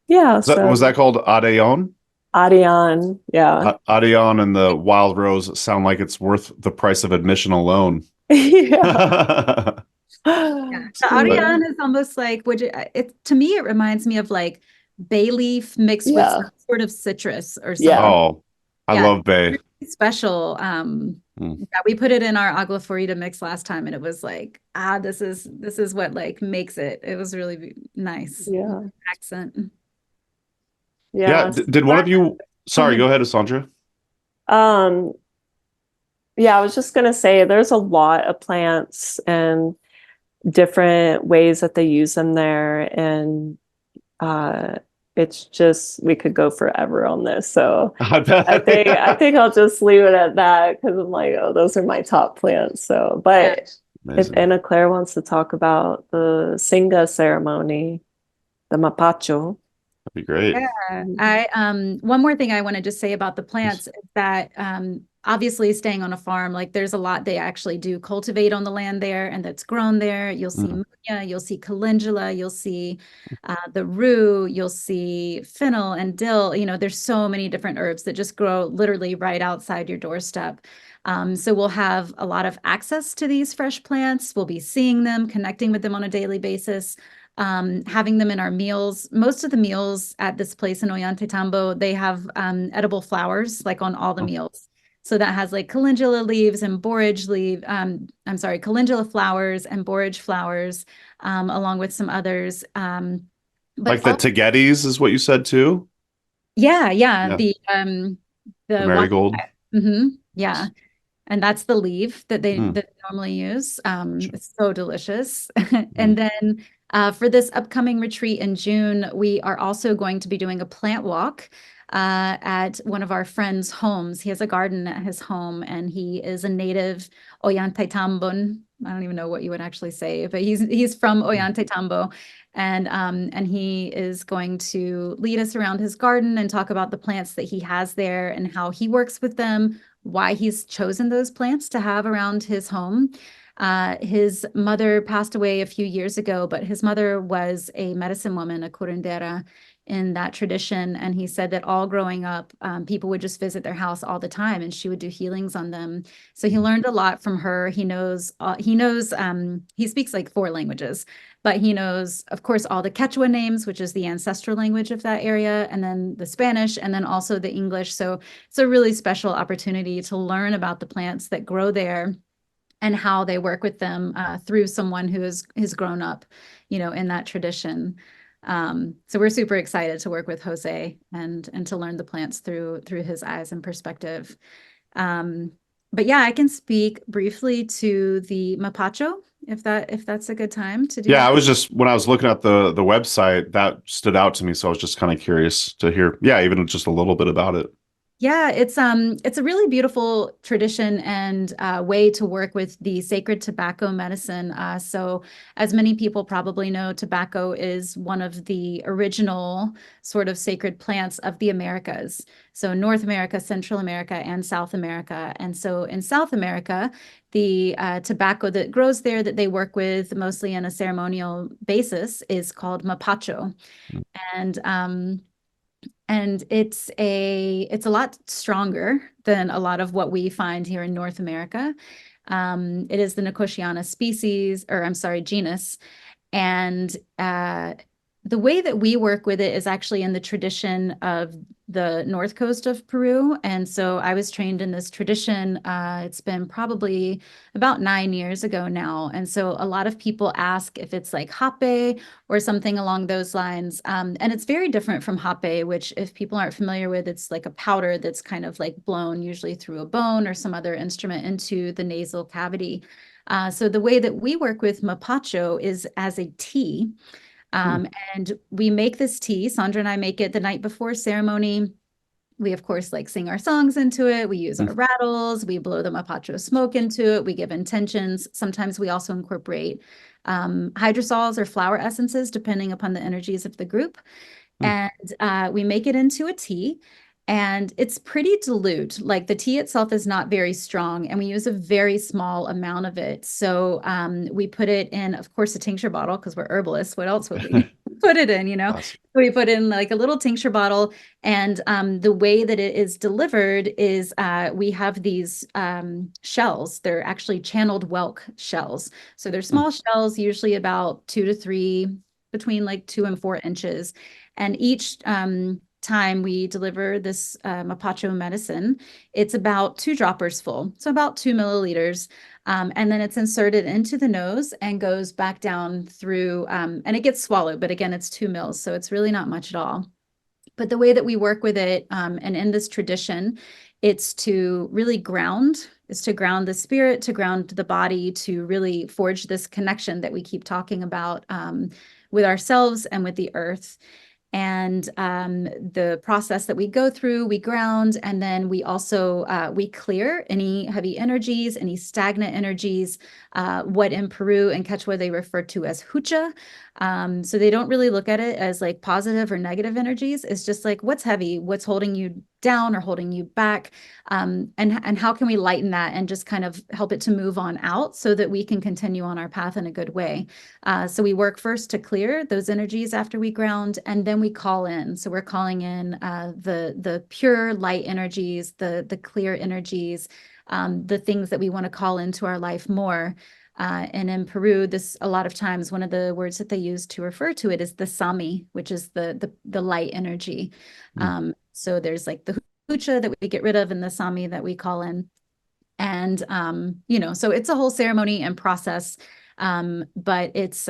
yeah. Was that called Adeon? Ariane, yeah. Adeon and the wild rose sound like it's worth the price of admission alone. Yeah. Yeah. The Ariane is almost like, to me, it reminds me of like bay leaf mixed with some sort of citrus or something. Oh, I love bay. Really special. Yeah, we put it in our agua florida mix last time, and it was like, this is what like makes it. It was really nice. Yeah. Accent. Yeah. Did one of you? Sorry, go ahead, Sandra. Yeah, I was just gonna say there's a lot of plants and different ways that they use them there, and it's just we could go forever on this. So I bet. I think I'll just leave it at that because I'm like, oh, those are my top plants. So, but if Anna Claire wants to talk about the Singa ceremony, the Mapacho. That'd be great. Yeah. One more thing I want to just say about the plants is that obviously staying on a farm, like there's a lot they actually do cultivate on the land there and that's grown there. You'll see munya, you'll see calendula, you'll see the rue, you'll see fennel and dill. You know, there's so many different herbs that just grow literally right outside your doorstep. So we'll have a lot of access to these fresh plants. We'll be seeing them, connecting with them on a daily basis. Having them in our meals. Most of the meals at this place in Ollantaytambo, they have edible flowers like on all the meals. So that has like calendula leaves and calendula flowers and borage flowers, along with some others. But like the tagetes is what you said too? Yeah. The marigold. Yeah. And that's the leaf that they normally use. It's so delicious. And then for this upcoming retreat in June, we are also going to be doing a plant walk at one of our friends' homes. He has a garden at his home, and he is a native Ollantaytambo. I don't even know what you would actually say, but he's from Ollantaytambo. And he is going to lead us around his garden and talk about the plants that he has there and how he works with them, why he's chosen those plants to have around his home. His mother passed away a few years ago, but his mother was a medicine woman, a curandera in that tradition. And he said that all growing up, people would just visit their house all the time and she would do healings on them. So he learned a lot from her. He speaks like 4 languages, but he knows, of course, all the Quechua names, which is the ancestral language of that area, and then the Spanish, and then also the English. So it's a really special opportunity to learn about the plants that grow there and how they work with them through someone who has grown up, in that tradition. So we're super excited to work with Jose and to learn the plants through his eyes and perspective. But yeah, I can speak briefly to the Mapacho if that's a good time to do. Yeah, when I was looking at the website, that stood out to me, so I was just kind of curious to hear, even just a little bit about it. Yeah, it's a really beautiful tradition and way to work with the sacred tobacco medicine. So as many people probably know, tobacco is one of the original sort of sacred plants of the Americas. So North America, Central America, and South America. And so in South America, the tobacco that grows there that they work with mostly on a ceremonial basis is called Mapacho. And it's a lot stronger than a lot of what we find here in North America. It is the Nicotiana genus. And The way that we work with it is actually in the tradition of the north coast of Peru. And so I was trained in this tradition. It's been probably about 9 years ago now. And so a lot of people ask if it's like hape or something along those lines. And it's very different from hape, which if people aren't familiar with, it's like a powder that's kind of like blown usually through a bone or some other instrument into the nasal cavity. So the way that we work with Mapacho is as a tea. And we make this tea. Sandra and I make it the night before ceremony. We, of course, like sing our songs into it. We use our rattles. We blow the Mapacho smoke into it. We give intentions. Sometimes we also incorporate hydrosols or flower essences, depending upon the energies of the group. And we make it into a tea. And it's pretty dilute. Like the tea itself is not very strong, and we use a very small amount of it. So we put it in, of course, a tincture bottle because we're herbalists. What else would we put it in, Awesome. We put in like a little tincture bottle. And the way that it is delivered is we have these shells. They're actually channeled whelk shells. So they're small shells, usually about 2 to 3, between like 2 and 4 inches. And each time we deliver this Mapacho medicine, it's about 2 droppers full, so about 2 milliliters. And then it's inserted into the nose and goes back down through, and it gets swallowed, but again, it's 2 mils, so it's really not much at all. But the way that we work with it, and in this tradition, it's to really ground, is to ground the spirit, to ground the body, to really forge this connection that we keep talking about with ourselves and with the earth. And the process that we go through, we ground, and then we also we clear any heavy energies, any stagnant energies, what in Peru and Quechua they refer to as hucha. So they don't really look at it as like positive or negative energies. It's just like what's heavy, what's holding you down or holding you back, and how can we lighten that and just kind of help it to move on out so that we can continue on our path in a good way. So we work first to clear those energies after we ground, and then we call in. So we're calling in the pure light energies, the clear energies, the things that we want to call into our life more. And in Peru, this a lot of times one of the words that they use to refer to it is the sami, which is the light energy. So there's like the hucha that we get rid of and the sami that we call in. And so it's a whole ceremony and process. But it's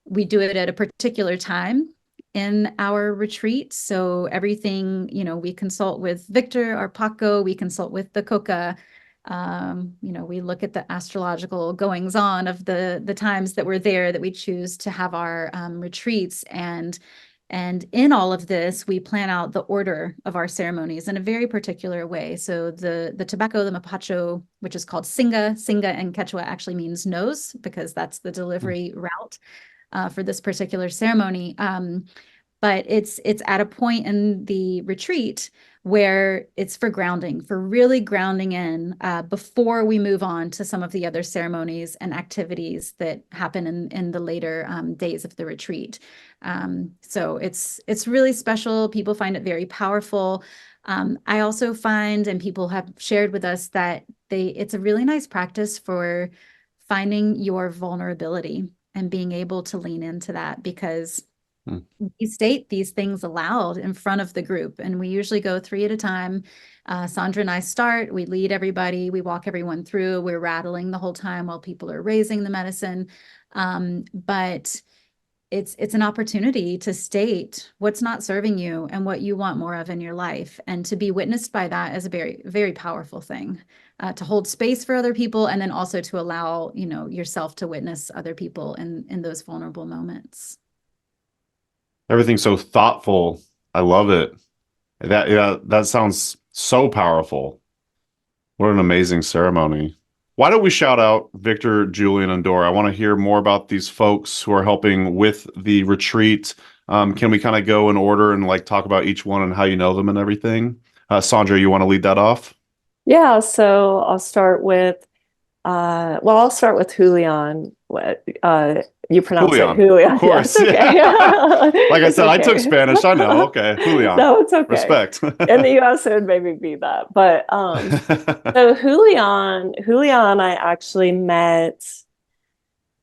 we do it at a particular time in our retreat. So everything, we consult with Victor, our Paco, we consult with the Coca. We look at the astrological goings on of the times that we're there, that we choose to have our retreats. And in all of this, we plan out the order of our ceremonies in a very particular way. So the tobacco, the Mapacho, which is called Singa in Quechua actually means nose, because that's the delivery route for this particular ceremony. But it's at a point in the retreat where it's for grounding, for really grounding in before we move on to some of the other ceremonies and activities that happen in the later days of the retreat. So it's really special. People find it very powerful. I also find, and people have shared with us, that it's a really nice practice for finding your vulnerability and being able to lean into that, because we state these things aloud in front of the group, and we usually go 3 at a time. Sandra and I start, we lead everybody, we walk everyone through, we're rattling the whole time while people are raising the medicine. But it's an opportunity to state what's not serving you and what you want more of in your life. And to be witnessed by that is a very, very powerful thing, to hold space for other people, and then also to allow, yourself to witness other people in those vulnerable moments. Everything's so thoughtful. I love it. That sounds so powerful. What an amazing ceremony. Why don't we shout out Victor, Julian, and Dora? I want to hear more about these folks who are helping with the retreat. Can we kind of go in order and talk about each one and how you know them and everything? Sandra, you want to lead that off? Yeah, so I'll start with Julian. You pronounce Julian, it Julian. of course. Yes, okay. Yeah. Like I said, okay. I took Spanish. I know. Okay, Julian. No, it's okay. Respect. In the US, it would maybe be that. But so Julian, I actually met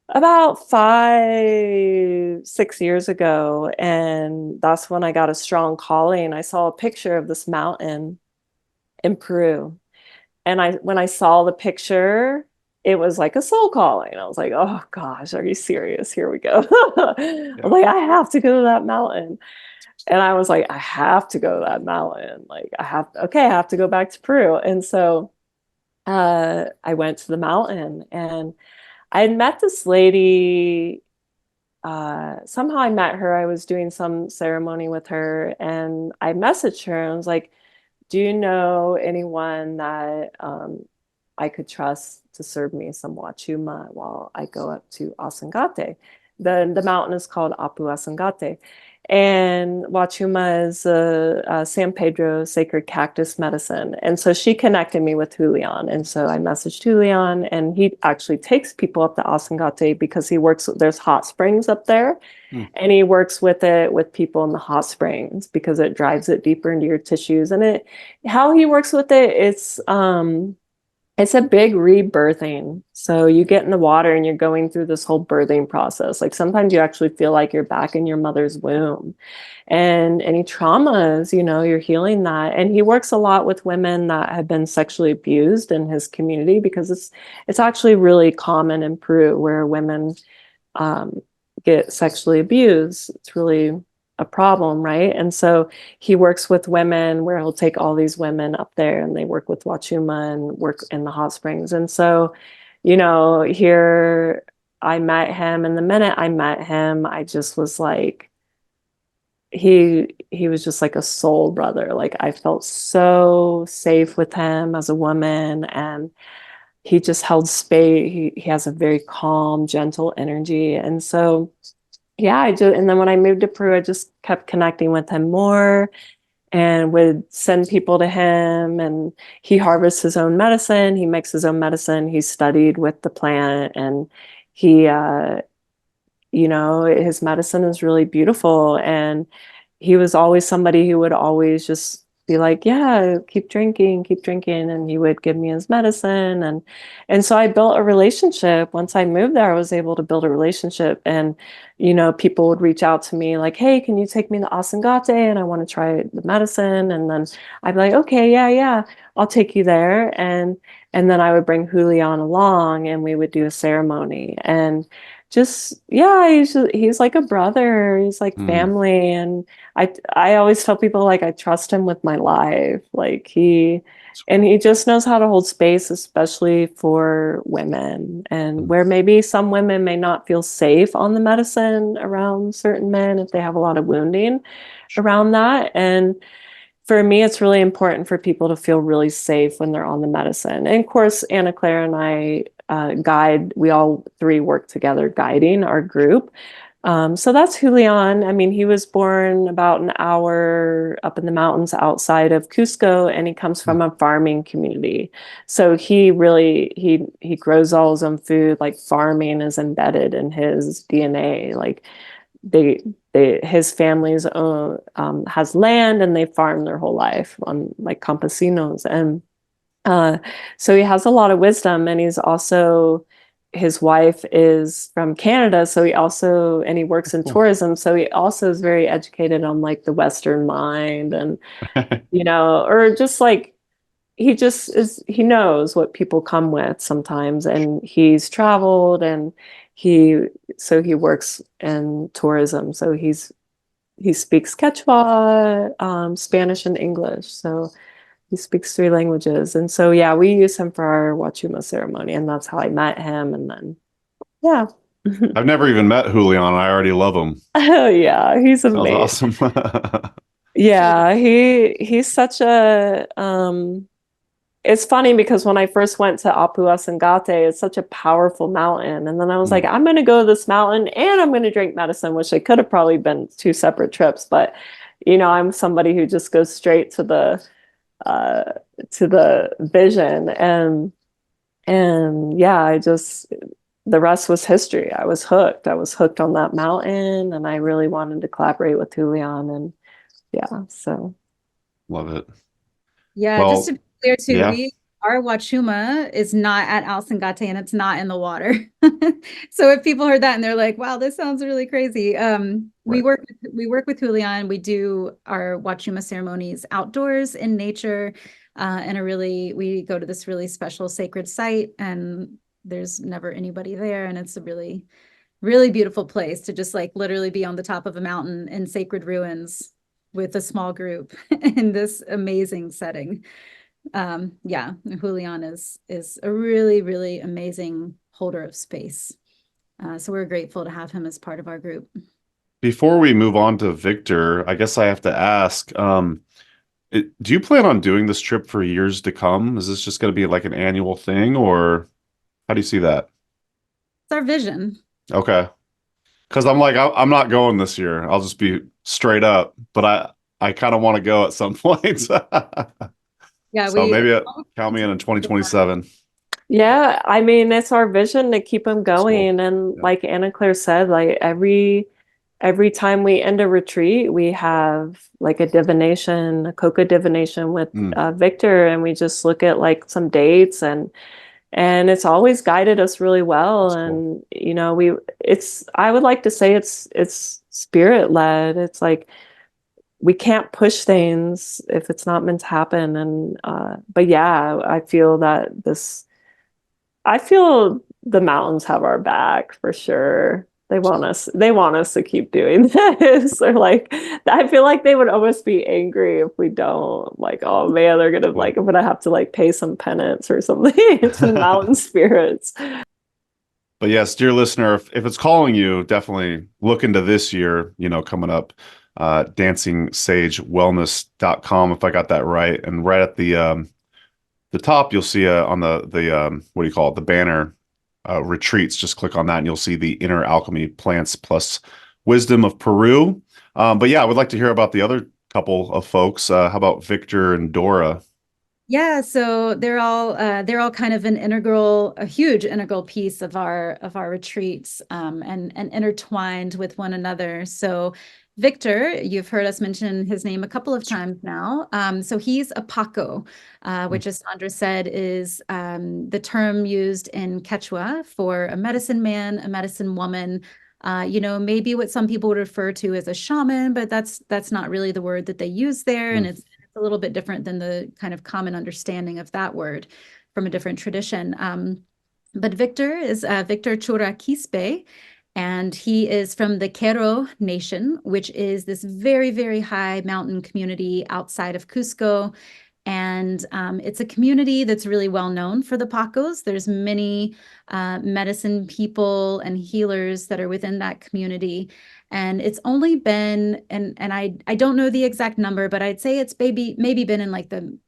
About 5, 6 years ago, and that's when I got a strong calling. I saw a picture of this mountain in Peru, and when I saw the picture, it was like a soul calling. I was like, oh gosh, are you serious? Here we go. I'm Yeah. like, I have to go to that mountain. And I was like, I have to go to that mountain. Like, okay, I have to go back to Peru. And so I went to the mountain, and I had met this lady. Somehow I met her. I was doing some ceremony with her, and I messaged her and was like, do you know anyone that I could trust to serve me some wachuma while I go up to Asangate? The mountain is called Apu Asangate. And wachuma is a San Pedro sacred cactus medicine. And so she connected me with Julian. And so I messaged Julian, and he actually takes people up to Asangate because there's hot springs up there. And he works with it with people in the hot springs because it drives it deeper into your tissues. And how he works with it, it's a big rebirthing. So you get in the water and you're going through this whole birthing process. Like sometimes you actually feel like you're back in your mother's womb. And any traumas, you're healing that. And he works a lot with women that have been sexually abused in his community because it's actually really common in Peru where women get sexually abused. It's really a problem, right? And so he works with women where he'll take all these women up there and they work with wachuma and work in the hot springs. And so, here I met him, and the minute I met him, I just was like, he was just like a soul brother. Like I felt so safe with him as a woman, and he just held space. He has a very calm, gentle energy. And so, yeah, and then when I moved to Peru, I just kept connecting with him more and would send people to him. And he harvests his own medicine. He makes his own medicine. He studied with the plant, and he, his medicine is really beautiful. And he was always somebody who would always just be like, yeah, keep drinking. And he would give me his medicine. And so I built a relationship. Once I moved there, I was able to build a relationship. And, people would reach out to me like, hey, can you take me to Asangate? And I want to try the medicine. And then I'd be like, okay, yeah, I'll take you there. And then I would bring Julian along, and we would do a ceremony. And just, yeah, he's like a brother. He's like family. And I always tell people like I trust him with my life. Like he just knows how to hold space, especially for women, and where maybe some women may not feel safe on the medicine around certain men if they have a lot of wounding around that. And for me, it's really important for people to feel really safe when they're on the medicine. And of course, Anna Claire and I guide. We all three work together guiding our group. So that's Julian. I mean, he was born about an hour up in the mountains outside of Cusco, and he comes from a farming community. So he grows all his own food. Like farming is embedded in his DNA. Like his family's own has land, and they farm their whole life on like campesinos. And so he has a lot of wisdom, and his wife is from Canada. So he works in tourism. So he also is very educated on like the Western mind, and, or just like, he knows what people come with sometimes, and he's traveled, and he works in tourism. So he speaks Quechua, Spanish, and English. So he speaks 3 languages. And so, yeah, we use him for our Wachuma ceremony, and that's how I met him. And then, yeah. I've never even met Julian. I already love him. Oh, yeah, he's amazing. Sounds awesome. Yeah, he's such a, it's funny because when I first went to Apu Asangate, it's such a powerful mountain. And then I was like, I'm going to go to this mountain and I'm going to drink medicine, which it could have probably been 2 separate trips. But, I'm somebody who just goes straight to the vision. And yeah, the rest was history. I was hooked on that mountain, and I really wanted to collaborate with Julian. And yeah, so Love it. Yeah, Well, just to be clear too, yeah. our Wachuma is not at Alsangate and it's not in the water. So if people heard that and they're like, wow, this sounds really crazy. We Right. work with Julian. We do our Wachuma ceremonies outdoors in nature, and we go to this really special sacred site, and there's never anybody there, and it's a really, really beautiful place to just like literally be on the top of a mountain in sacred ruins with a small group in this amazing setting. Yeah, Julian is a really, really amazing holder of space. So we're grateful to have him as part of our group. Before we move on to Victor, I guess I have to ask, do you plan on doing this trip for years to come? Is this just going to be like an annual thing, or how do you see that? It's our vision. Okay. Because I'm like, I'm not going this year. I'll just be straight up, but I kind of want to go at some point. Yeah, So maybe count me in 2027. Yeah, I mean, it's our vision to keep them That's cool. going. And Yeah. like Anna Claire said, like every time we end a retreat, we have like a divination, a coca divination with Victor, and we just look at like some dates, and it's always guided us really well. That's cool. And you know, I would like to say it's spirit led. It's like we can't push things if it's not meant to happen. And but yeah, I feel the mountains have our back for sure. They want us to keep doing this. Or like, I feel like they would almost be angry if we don't. Like, oh man, they're gonna like, I'm gonna have to like pay some penance or something to the mountain spirits. But yes, dear listener, if it's calling you, definitely look into this year, coming up, dancingsagewellness.com, if I got that right. And right at the top, you'll see on the what do you call it? The banner, retreats. Just click on that and you'll see the Inner Alchemy Plants Plus Wisdom of Peru. But yeah, I would like to hear about the other couple of folks. How about Victor and Dora? Yeah, so they're all kind of a huge integral piece of our retreats, and intertwined with one another. So Victor, you've heard us mention his name a couple of times now. So he's a Paco, which, as Sandra said, is the term used in Quechua for a medicine man, a medicine woman. Maybe what some people would refer to as a shaman, but that's not really the word that they use there, and it's a little bit different than the kind of common understanding of that word from a different tradition. But Victor is Victor Chura Quispe, and he is from the Quero Nation, which is this very, very high mountain community outside of Cusco. And it's a community that's really well known for the Pacos. There's many medicine people and healers that are within that community. And it's only been, and I don't know the exact number, but I'd say it's maybe been in like the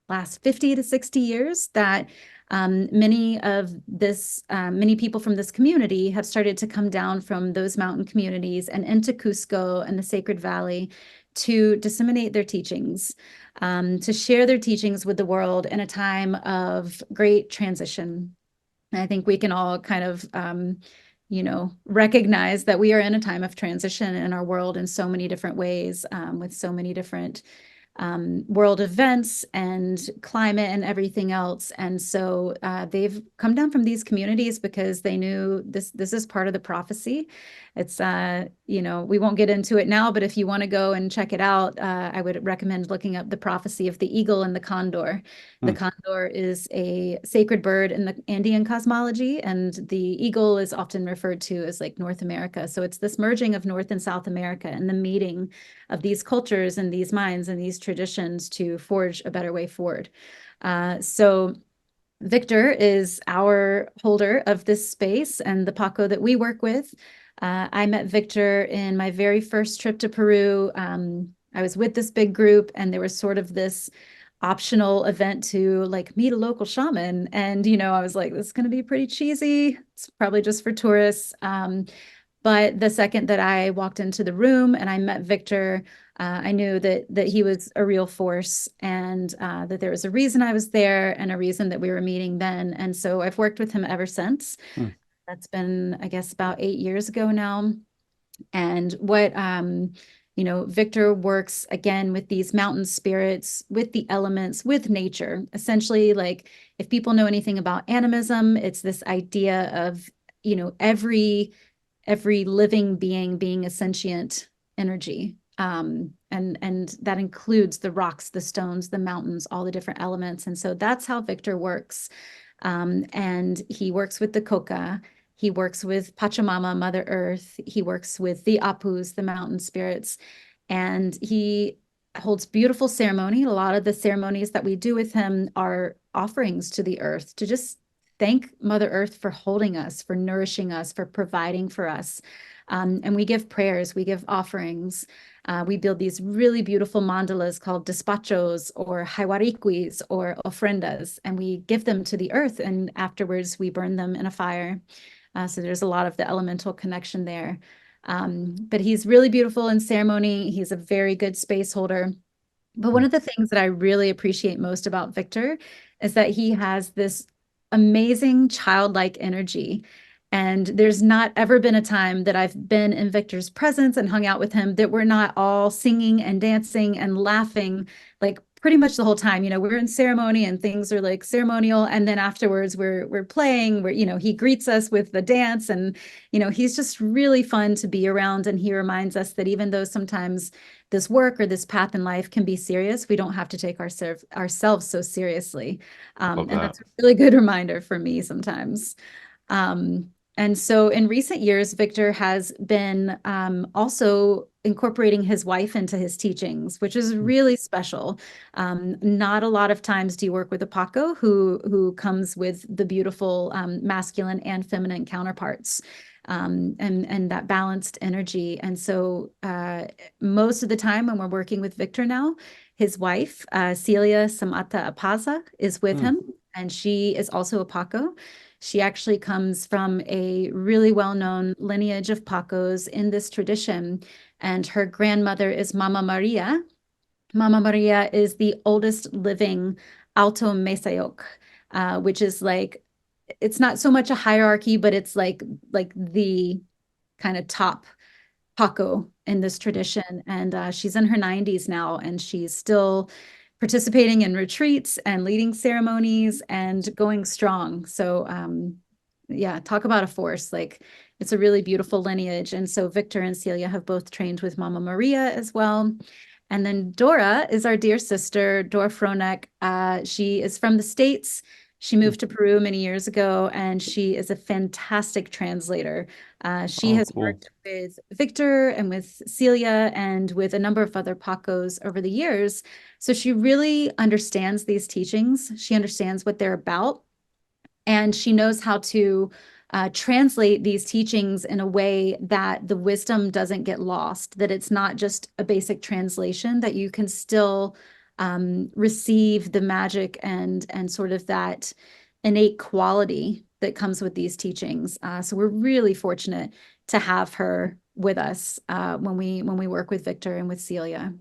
last 50 to 60 years that many people from this community have started to come down from those mountain communities and into Cusco and the Sacred Valley to disseminate their teachings, to share their teachings with the world in a time of great transition. And I think we can all kind of recognize that we are in a time of transition in our world in so many different ways, with so many different world events and climate and everything else. And so they've come down from these communities because they knew this is part of the prophecy. It's, we won't get into it now, but if you want to go and check it out, I would recommend looking up the prophecy of the eagle and the condor. The condor is a sacred bird in the Andean cosmology, and the eagle is often referred to as like North America. So it's this merging of North and South America and the meeting of these cultures and these minds and these traditions to forge a better way forward. So Victor is our holder of this space and the Paco that we work with. I met Victor in my very first trip to Peru. I was with this big group, and there was sort of this optional event to like meet a local shaman. And, I was like, this is going to be pretty cheesy. It's probably just for tourists. But the second that I walked into the room and I met Victor, I knew that he was a real force, and that there was a reason I was there and a reason that we were meeting then. And so I've worked with him ever since. That's been, I guess, about 8 years ago now. And what Victor works again with these mountain spirits, with the elements, with nature. Essentially, like if people know anything about animism, it's this idea of, every living being being a sentient energy. And that includes the rocks, the stones, the mountains, all the different elements. And so that's how Victor works. And he works with the coca. He works with Pachamama, Mother Earth. He works with the Apus, the mountain spirits. And he holds beautiful ceremony. A lot of the ceremonies that we do with him are offerings to the earth, to just thank Mother Earth for holding us, for nourishing us, for providing for us. And we give prayers, we give offerings. We build these really beautiful mandalas called despachos or haywariquis or ofrendas, and we give them to the earth, and afterwards we burn them in a fire. So there's a lot of the elemental connection there. But he's really beautiful in ceremony. He's a very good space holder. But one of the things that I really appreciate most about Victor is that he has this amazing childlike energy. And there's not ever been a time that I've been in Victor's presence and hung out with him that we're not all singing and dancing and laughing, like pretty much the whole time. We're in ceremony and things are like ceremonial, and then afterwards we're playing, he greets us with the dance, and he's just really fun to be around. And he reminds us that even though sometimes this work or this path in life can be serious, we don't have to take ourselves so seriously. And that's a really good reminder for me sometimes. And so in recent years, Victor has been also incorporating his wife into his teachings, which is really special. Not a lot of times do you work with a Paco who comes with the beautiful masculine and feminine counterparts, and that balanced energy. And so most of the time when we're working with Victor now, his wife, Celia Samata Apaza, is with him, and she is also a Paco. She actually comes from a really well-known lineage of Pacos in this tradition, and her grandmother is Mama Maria. Mama Maria is the oldest living Alto Mesayoc, which is like, it's not so much a hierarchy, but it's like the kind of top Paco in this tradition. And she's in her 90s now, and she's still participating in retreats and leading ceremonies and going strong. So yeah, talk about a force. Like, it's a really beautiful lineage. And so Victor and Celia have both trained with Mama Maria as well. And then Dora is our dear sister, Dora Fronek. She is from the States. She moved to Peru many years ago, and she is a fantastic translator. She has worked with Victor and with Celia and with a number of other Pacos over the years. So she really understands these teachings. She understands what they're about, and she knows how to translate these teachings in a way that the wisdom doesn't get lost, that it's not just a basic translation, that you can still receive the magic and sort of that innate quality that comes with these teachings. So we're really fortunate to have her with us when we work with Victor and with Celia.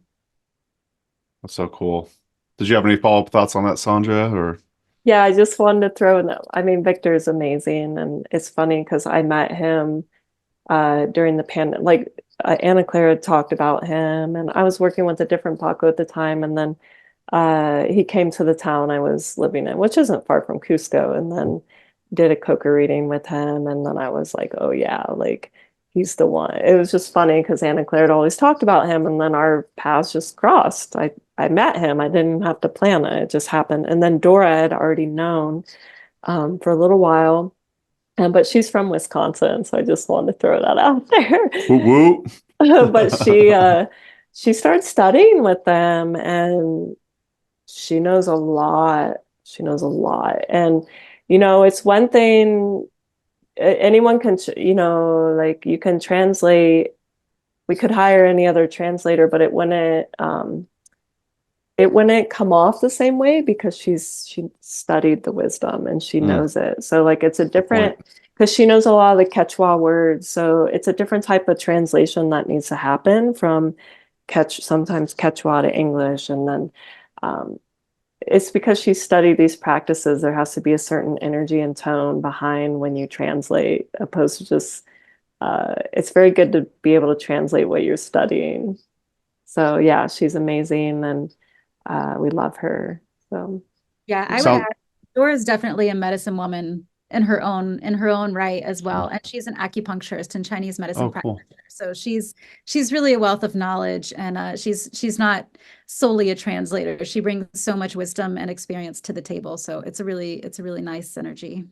That's so cool. Did you have any follow-up thoughts on that, Sandra? Or yeah, I just wanted to throw in, I mean, Victor is amazing, and it's funny because I met him during the pandemic. Like Anna Claire had talked about him, and I was working with a different Paco at the time, and then he came to the town I was living in, which isn't far from Cusco, and then did a coca reading with him, and then I was like, oh yeah, like he's the one. It was just funny because Anna Claire had always talked about him, and then our paths just crossed. I met him. I didn't have to plan it. It just happened. And then Dora had already known for a little while, but she's from Wisconsin, so I just wanted to throw that out there. woo woo. But she started studying with them, and she knows a lot. She knows a lot. And, it's one thing anyone can, like you can translate. We could hire any other translator, but it wouldn't come off the same way because she studied the wisdom and she knows it. So like it's a different, because she knows a lot of the Quechua words. So it's a different type of translation that needs to happen from sometimes Quechua to English. And then it's because she studied these practices. There has to be a certain energy and tone behind when you translate, opposed to just, it's very good to be able to translate what you're studying. So yeah, she's amazing, and we love her. So Yeah, I would Sound add Dora is definitely a medicine woman in her own right as well. And she's an acupuncturist and Chinese medicine oh, cool. practitioner. So she's really a wealth of knowledge, and she's not solely a translator. She brings so much wisdom and experience to the table. So it's a really nice synergy.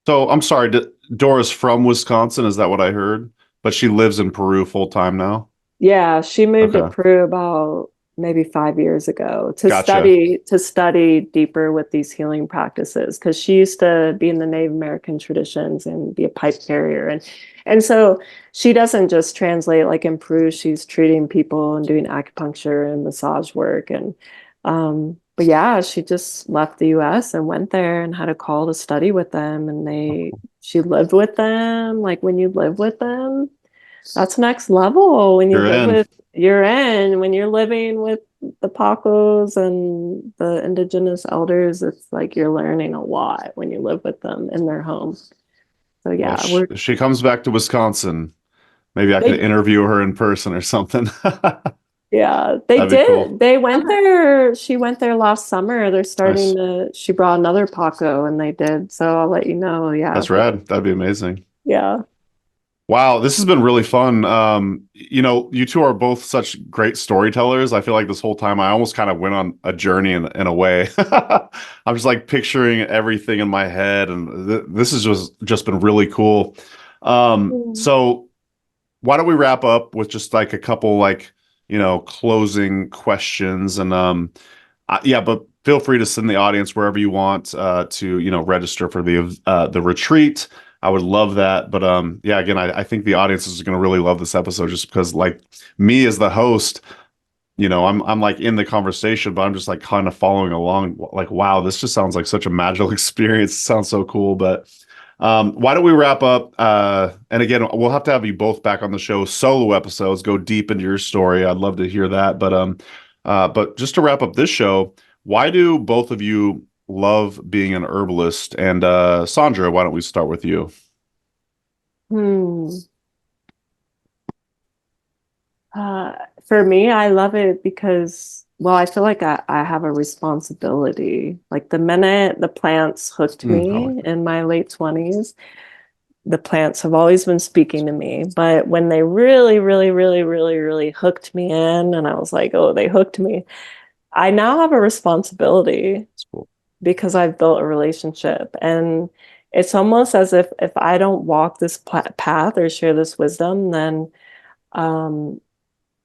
So I'm sorry, Dora's from Wisconsin, is that what I heard? But she lives in Peru full time now. yeah, she moved to Okay, Peru about maybe 5 years ago gotcha. to study deeper with these healing practices, because she used to be in the Native American traditions and be a pipe carrier, and so she doesn't just translate like in Peru. She's treating people and doing acupuncture and massage work, and but yeah, she just left the US and went there and had a call to study with them, and she lived with them. Like when you live with them, that's next level. When you You're live in. with, you're in. When you're living with the Pacos and the indigenous elders, it's like you're learning a lot when you live with them in their home. So Well, yeah, she comes back to Wisconsin. Maybe I could they interview her in person or something. yeah, they That'd be cool. did. They went there. She went there last summer. They're Nice. starting to, she brought another Paco and they did. So I'll let you know. Yeah. That's rad. That'd be amazing. Yeah. Wow, this has been really fun. You two are both such great storytellers. I feel like this whole time I almost kind of went on a journey in a way. I'm just like picturing everything in my head, and this has just been really cool. Mm. So why don't we wrap up with just like a couple like, closing questions, and yeah, but feel free to send the audience wherever you want to, register for the retreat. I would love that. But yeah, again, I think the audience is going to really love this episode just because like me as the host, I'm like in the conversation, but I'm just like kind of following along. Like, wow, this just sounds like such a magical experience. It sounds so cool. But why don't we wrap up? And again, we'll have to have you both back on the show, solo episodes, go deep into your story. I'd love to hear that. But just to wrap up this show, why do both of you love being an herbalist? And Sandra, why don't we start with you? Hmm. For me, I love it because, well, I feel like I have a responsibility. Like the minute the plants hooked I me like in my late 20s, the plants have always been speaking to me. But when they really, really, really, really, really hooked me in, and I was like, oh, they hooked me, I now have a responsibility that's cool. because I've built a relationship. And it's almost as if I don't walk this path or share this wisdom, um,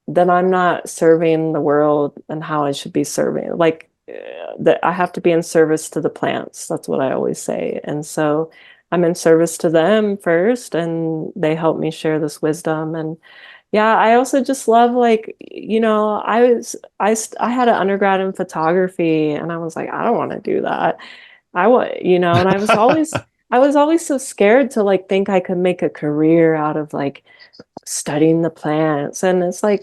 then I'm not serving the world and how I should be serving. Like that, I have to be in service to the plants. That's what I always say. And so I'm in service to them first, and they help me share this wisdom. And yeah, I also just love, like, I had an undergrad in photography, and I was like, I don't want to do that. And I was always so scared to like think I could make a career out of like studying the plants. And it's like,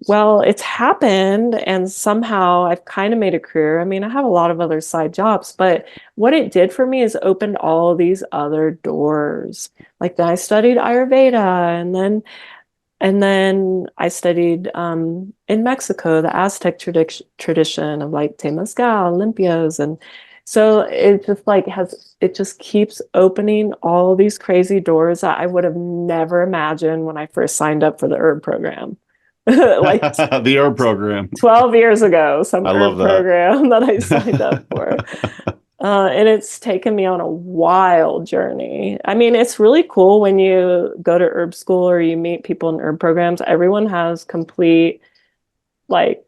well, it's happened, and somehow I've kind of made a career. I mean, I have a lot of other side jobs, but what it did for me is opened all these other doors. Like then I studied Ayurveda, and then I studied in Mexico, the Aztec tradition of like Temazcal, Limpios. And so it just like it just keeps opening all these crazy doors that I would have never imagined when I first signed up for the herb program. Like The herb program. 12 years ago, some I love herb program that I signed up for. that. And it's taken me on a wild journey. I mean, it's really cool when you go to herb school or you meet people in herb programs. Everyone has complete, like,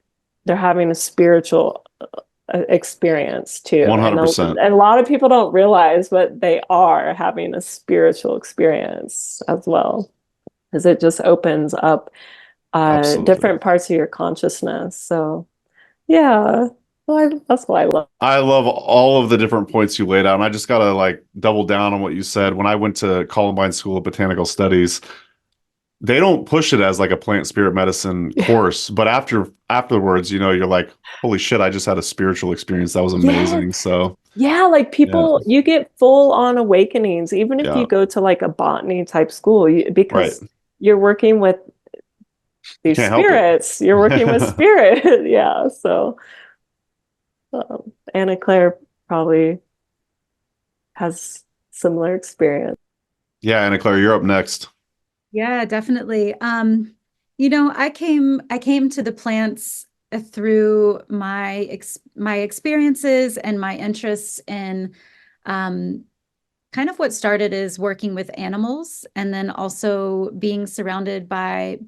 they're having a spiritual experience too. And 100%. a lot of people don't realize, but they are having a spiritual experience as well, because it just opens up Absolutely. different parts of your consciousness. So, yeah. That's what I love. I love all of the different points you laid out. And I just got to like double down on what you said. When I went to Columbine School of Botanical Studies, they don't push it as like a plant spirit medicine course, but afterwards, you're like, holy shit, I just had a spiritual experience. That was amazing. Yes. So Yeah, like people, you get full on awakenings, even if yeah, you go to like a botany type school, right. because you're working with these can't help it. spirits. You're working with spirit. Yeah. So Anna Claire probably has similar experience. Yeah, Anna Claire, you're up next. Yeah, definitely. I came to the plants through my experiences and my interests in kind of what started as working with animals, and then also being surrounded by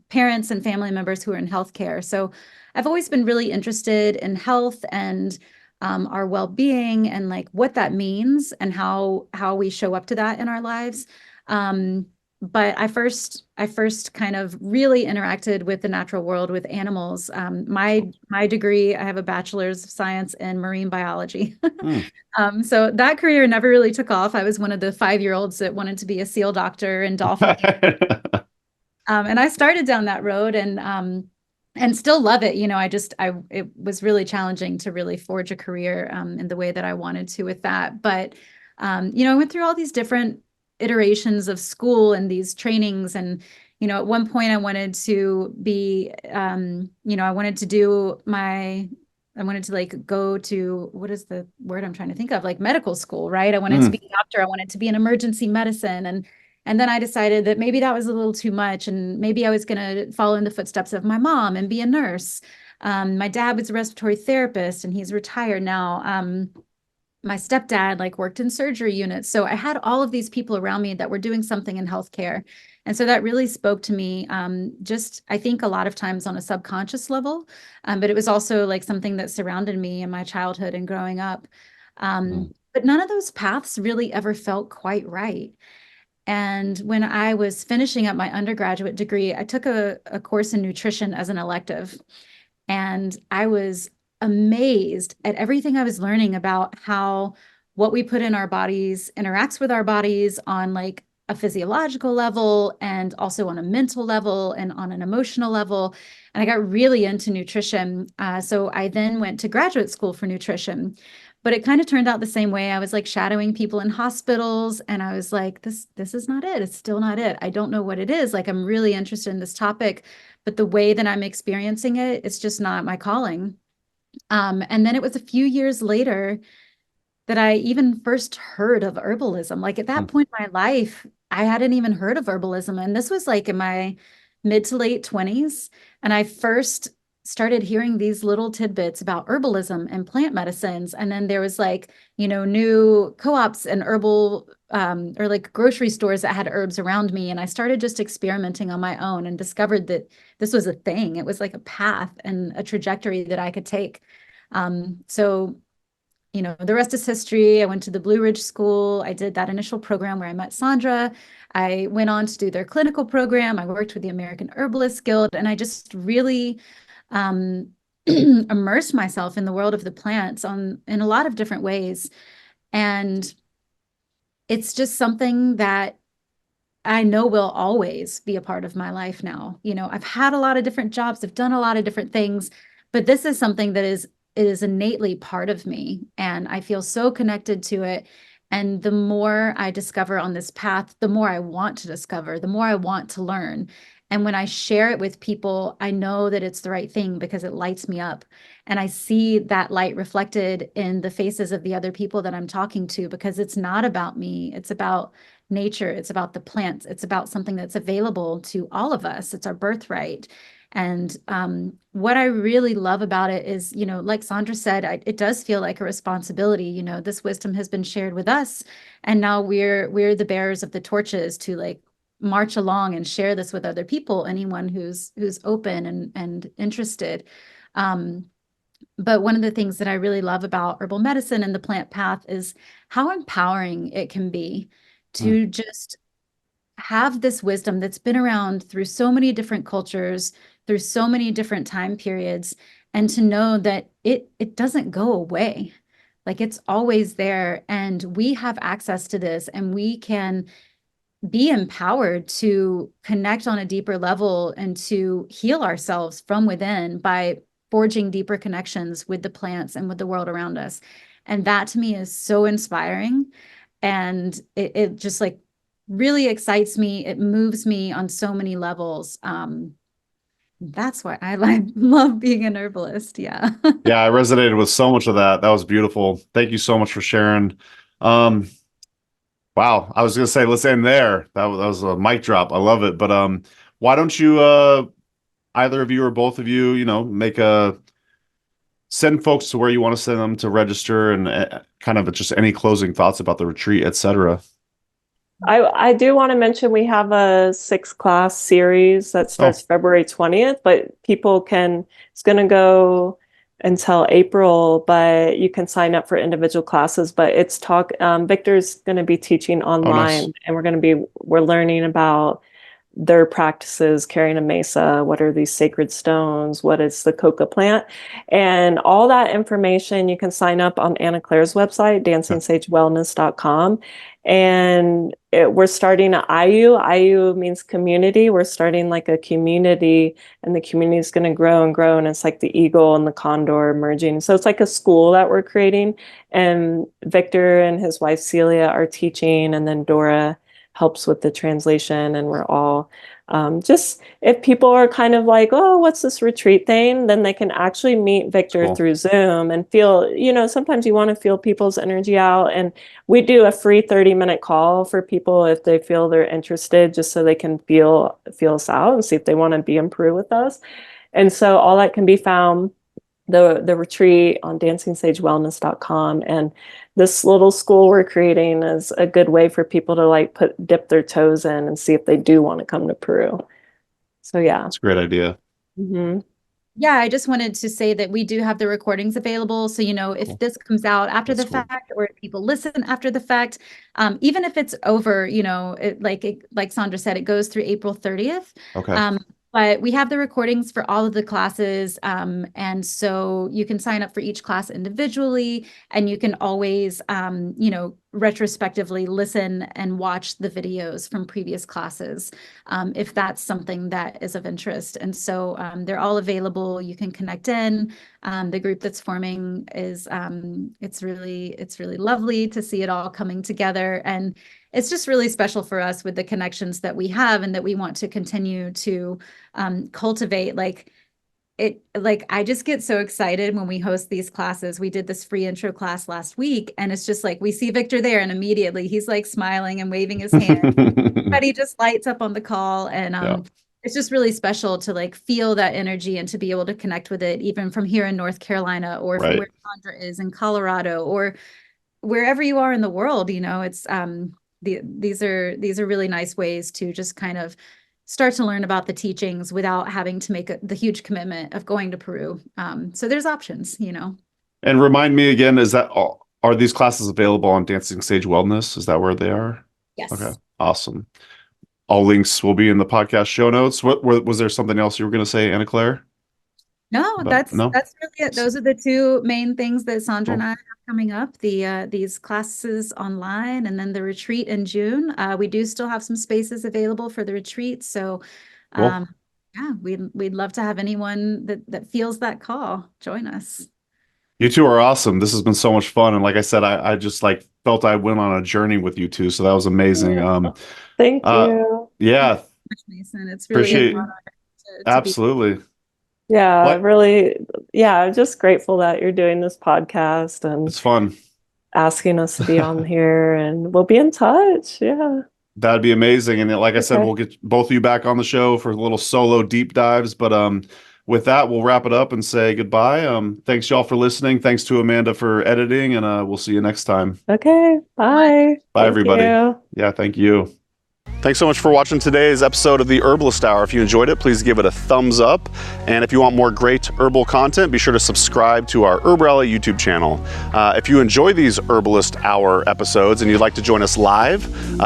parents and family members who are in healthcare. So I've always been really interested in health and our well-being, and like what that means and how we show up to that in our lives. But I first kind of really interacted with the natural world, with animals. My degree, I have a bachelor's of science in marine biology. So that career never really took off. I was one of the 5-year-olds that wanted to be a seal doctor and dolphin. And I started down that road, and still love it. It was really challenging to really forge a career in the way that I wanted to with that. But I went through all these different iterations of school and these trainings, and at one point I wanted to be I wanted to like go to, what is the word I'm trying to think of, like medical school, right? I wanted to be a doctor. I wanted to be in emergency medicine. And then I decided that maybe that was a little too much, and maybe I was going to follow in the footsteps of my mom and be a nurse. My dad was a respiratory therapist, and he's retired now. My stepdad like worked in surgery units. So I had all of these people around me that were doing something in healthcare. And so that really spoke to me, just, I think, a lot of times on a subconscious level. But it was also like something that surrounded me in my childhood and growing up. But none of those paths really ever felt quite right. And when I was finishing up my undergraduate degree, I took a course in nutrition as an elective. And I was amazed at everything I was learning about how what we put in our bodies interacts with our bodies on like a physiological level, and also on a mental level, and on an emotional level. And I got really into nutrition. So I then went to graduate school for nutrition. But it kind of turned out the same way. I was like shadowing people in hospitals, and I was like, this is not it. It's still not it. I don't know what it is. Like, I'm really interested in this topic, but the way that I'm experiencing it, it's just not my calling. And then it was a few years later that I even first heard of herbalism. Like at that point in my life, I hadn't even heard of herbalism. And this was like in my mid to late 20s. And I first started hearing these little tidbits about herbalism and plant medicines. And then there was like, new co-ops and herbal or like grocery stores that had herbs around me. And I started just experimenting on my own and discovered that this was a thing. It was like a path and a trajectory that I could take. So the rest is history. I went to the Blue Ridge School. I did that initial program where I met Sandra. I went on to do their clinical program. I worked with the American Herbalist Guild, and I just really immersed myself in the world of the plants in a lot of different ways. And it's just something that I know will always be a part of my life now. I've had a lot of different jobs. I've done a lot of different things, but this is something that is innately part of me, and I feel so connected to it. And the more I discover on this path, the more I want to discover, the more I want to learn. And when I share it with people, I know that it's the right thing because it lights me up. And I see that light reflected in the faces of the other people that I'm talking to, because it's not about me. It's about nature. It's about the plants. It's about something that's available to all of us. It's our birthright. And what I really love about it is, like Sandra said, it does feel like a responsibility. This wisdom has been shared with us, and now we're the bearers of the torches to like march along and share this with other people, anyone who's open and interested. But one of the things that I really love about herbal medicine and the plant path is how empowering it can be to just have this wisdom that's been around through so many different cultures, through so many different time periods, and to know that it doesn't go away. Like, it's always there, and we have access to this, and we can be empowered to connect on a deeper level and to heal ourselves from within by forging deeper connections with the plants and with the world around us. And that to me is so inspiring. And it just like really excites me. It moves me on so many levels. that's why I like love being an herbalist. Yeah. Yeah, I resonated with so much of that. That was beautiful. Thank you so much for sharing. Wow, I was gonna say let's end there. That was a mic drop. I love it. But why don't you either of you or both of you, make a send folks to where you want to send them to register and kind of just any closing thoughts about the retreat, etc. I do want to mention we have a 6-class series that starts February 20th, but it's going to go until April, but you can sign up for individual classes. But Victor's going to be teaching online, nice. and we're learning about their practices, carrying a mesa, what are these sacred stones, what is the coca plant, and all that information you can sign up on Anna Claire's website, dancingsagewellness.com. And we're starting an IU. IU means community. We're starting like a community, and the community is going to grow and grow. And it's like the eagle and the condor merging. So it's like a school that we're creating. And Victor and his wife Celia are teaching, and then Dora helps with the translation. And we're all just, if people are kind of like, oh, what's this retreat thing? Then they can actually meet Victor through Zoom and feel, sometimes you want to feel people's energy out. And we do a free 30-minute call for people if they feel they're interested, just so they can feel us out and see if they want to be in Peru with us. And so all that can be found, the retreat, on dancingsagewellness.com. And this little school we're creating is a good way for people to dip their toes in and see if they do want to come to Peru. So yeah, that's a great idea. Mm-hmm. Yeah, I just wanted to say that we do have the recordings available. So, if this comes out after the fact, or if people listen after the fact, even if it's over, like Sandra said, it goes through April 30th. Okay. But we have the recordings for all of the classes. And so you can sign up for each class individually, and you can always, retrospectively listen and watch the videos from previous classes, if that's something that is of interest. And so they're all available. You can connect in. The group that's forming is, it's really lovely to see it all coming together. And it's just really special for us with the connections that we have and that we want to continue to cultivate. I just get so excited when we host these classes. We did this free intro class last week, and it's just like we see Victor there, and immediately he's like smiling and waving his hand, but he just lights up on the call. And it's just really special to feel that energy and to be able to connect with it, even from here in North Carolina, or from where Sandra is in Colorado, or wherever you are in the world. It's these are really nice ways to just kind of start to learn about the teachings without having to make the huge commitment of going to Peru. So there's options, And remind me again, are these classes available on Dancing Sage Wellness? Is that where they are? Yes. Okay, awesome. All links will be in the podcast show notes. Was there something else you were going to say, Anna Claire? No, that's really it. Those are the two main things that Sandra and I have coming up, these classes online, and then the retreat in June. We do still have some spaces available for the retreat. So we'd love to have anyone that feels that call join us. You two are awesome. This has been so much fun. And like I said, I just felt I went on a journny with you two. So that was amazing. Thank you. Yeah. Thank you, Mason. It's really an honor to absolutely. Yeah, I'm just grateful that you're doing this podcast, and it's fun asking us to be on here, and we'll be in touch. Yeah. That'd be amazing. And like I said, we'll get both of you back on the show for little solo deep dives. But with that, we'll wrap it up and say goodbye. Thanks y'all for listening. Thanks to Amanda for editing, and we'll see you next time. Okay. Bye. Bye, everybody. You. Yeah, thank you. Thanks so much for watching today's episode of the Herbalist Hour. If you enjoyed it, please give it a thumbs up. And if you want more great herbal content, be sure to subscribe to our HerbRally YouTube channel. If you enjoy these Herbalist Hour episodes and you'd like to join us live,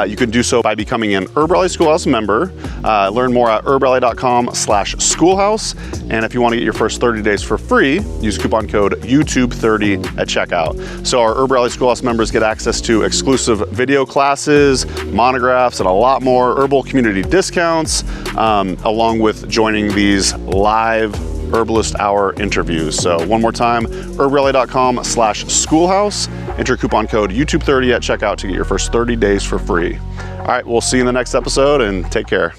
you can do so by becoming an HerbRally Schoolhouse member. Learn more at herbrally.com/schoolhouse. And if you want to get your first 30 days for free, use coupon code YouTube30 at checkout. So our HerbRally Schoolhouse members get access to exclusive video classes, monographs, and a lot more herbal community discounts, along with joining these live Herbalist Hour interviews. So one more time, herbrally.com/schoolhouse, enter coupon code YouTube30 at checkout to get your first 30 days for free. All right, we'll see you in the next episode, and take care.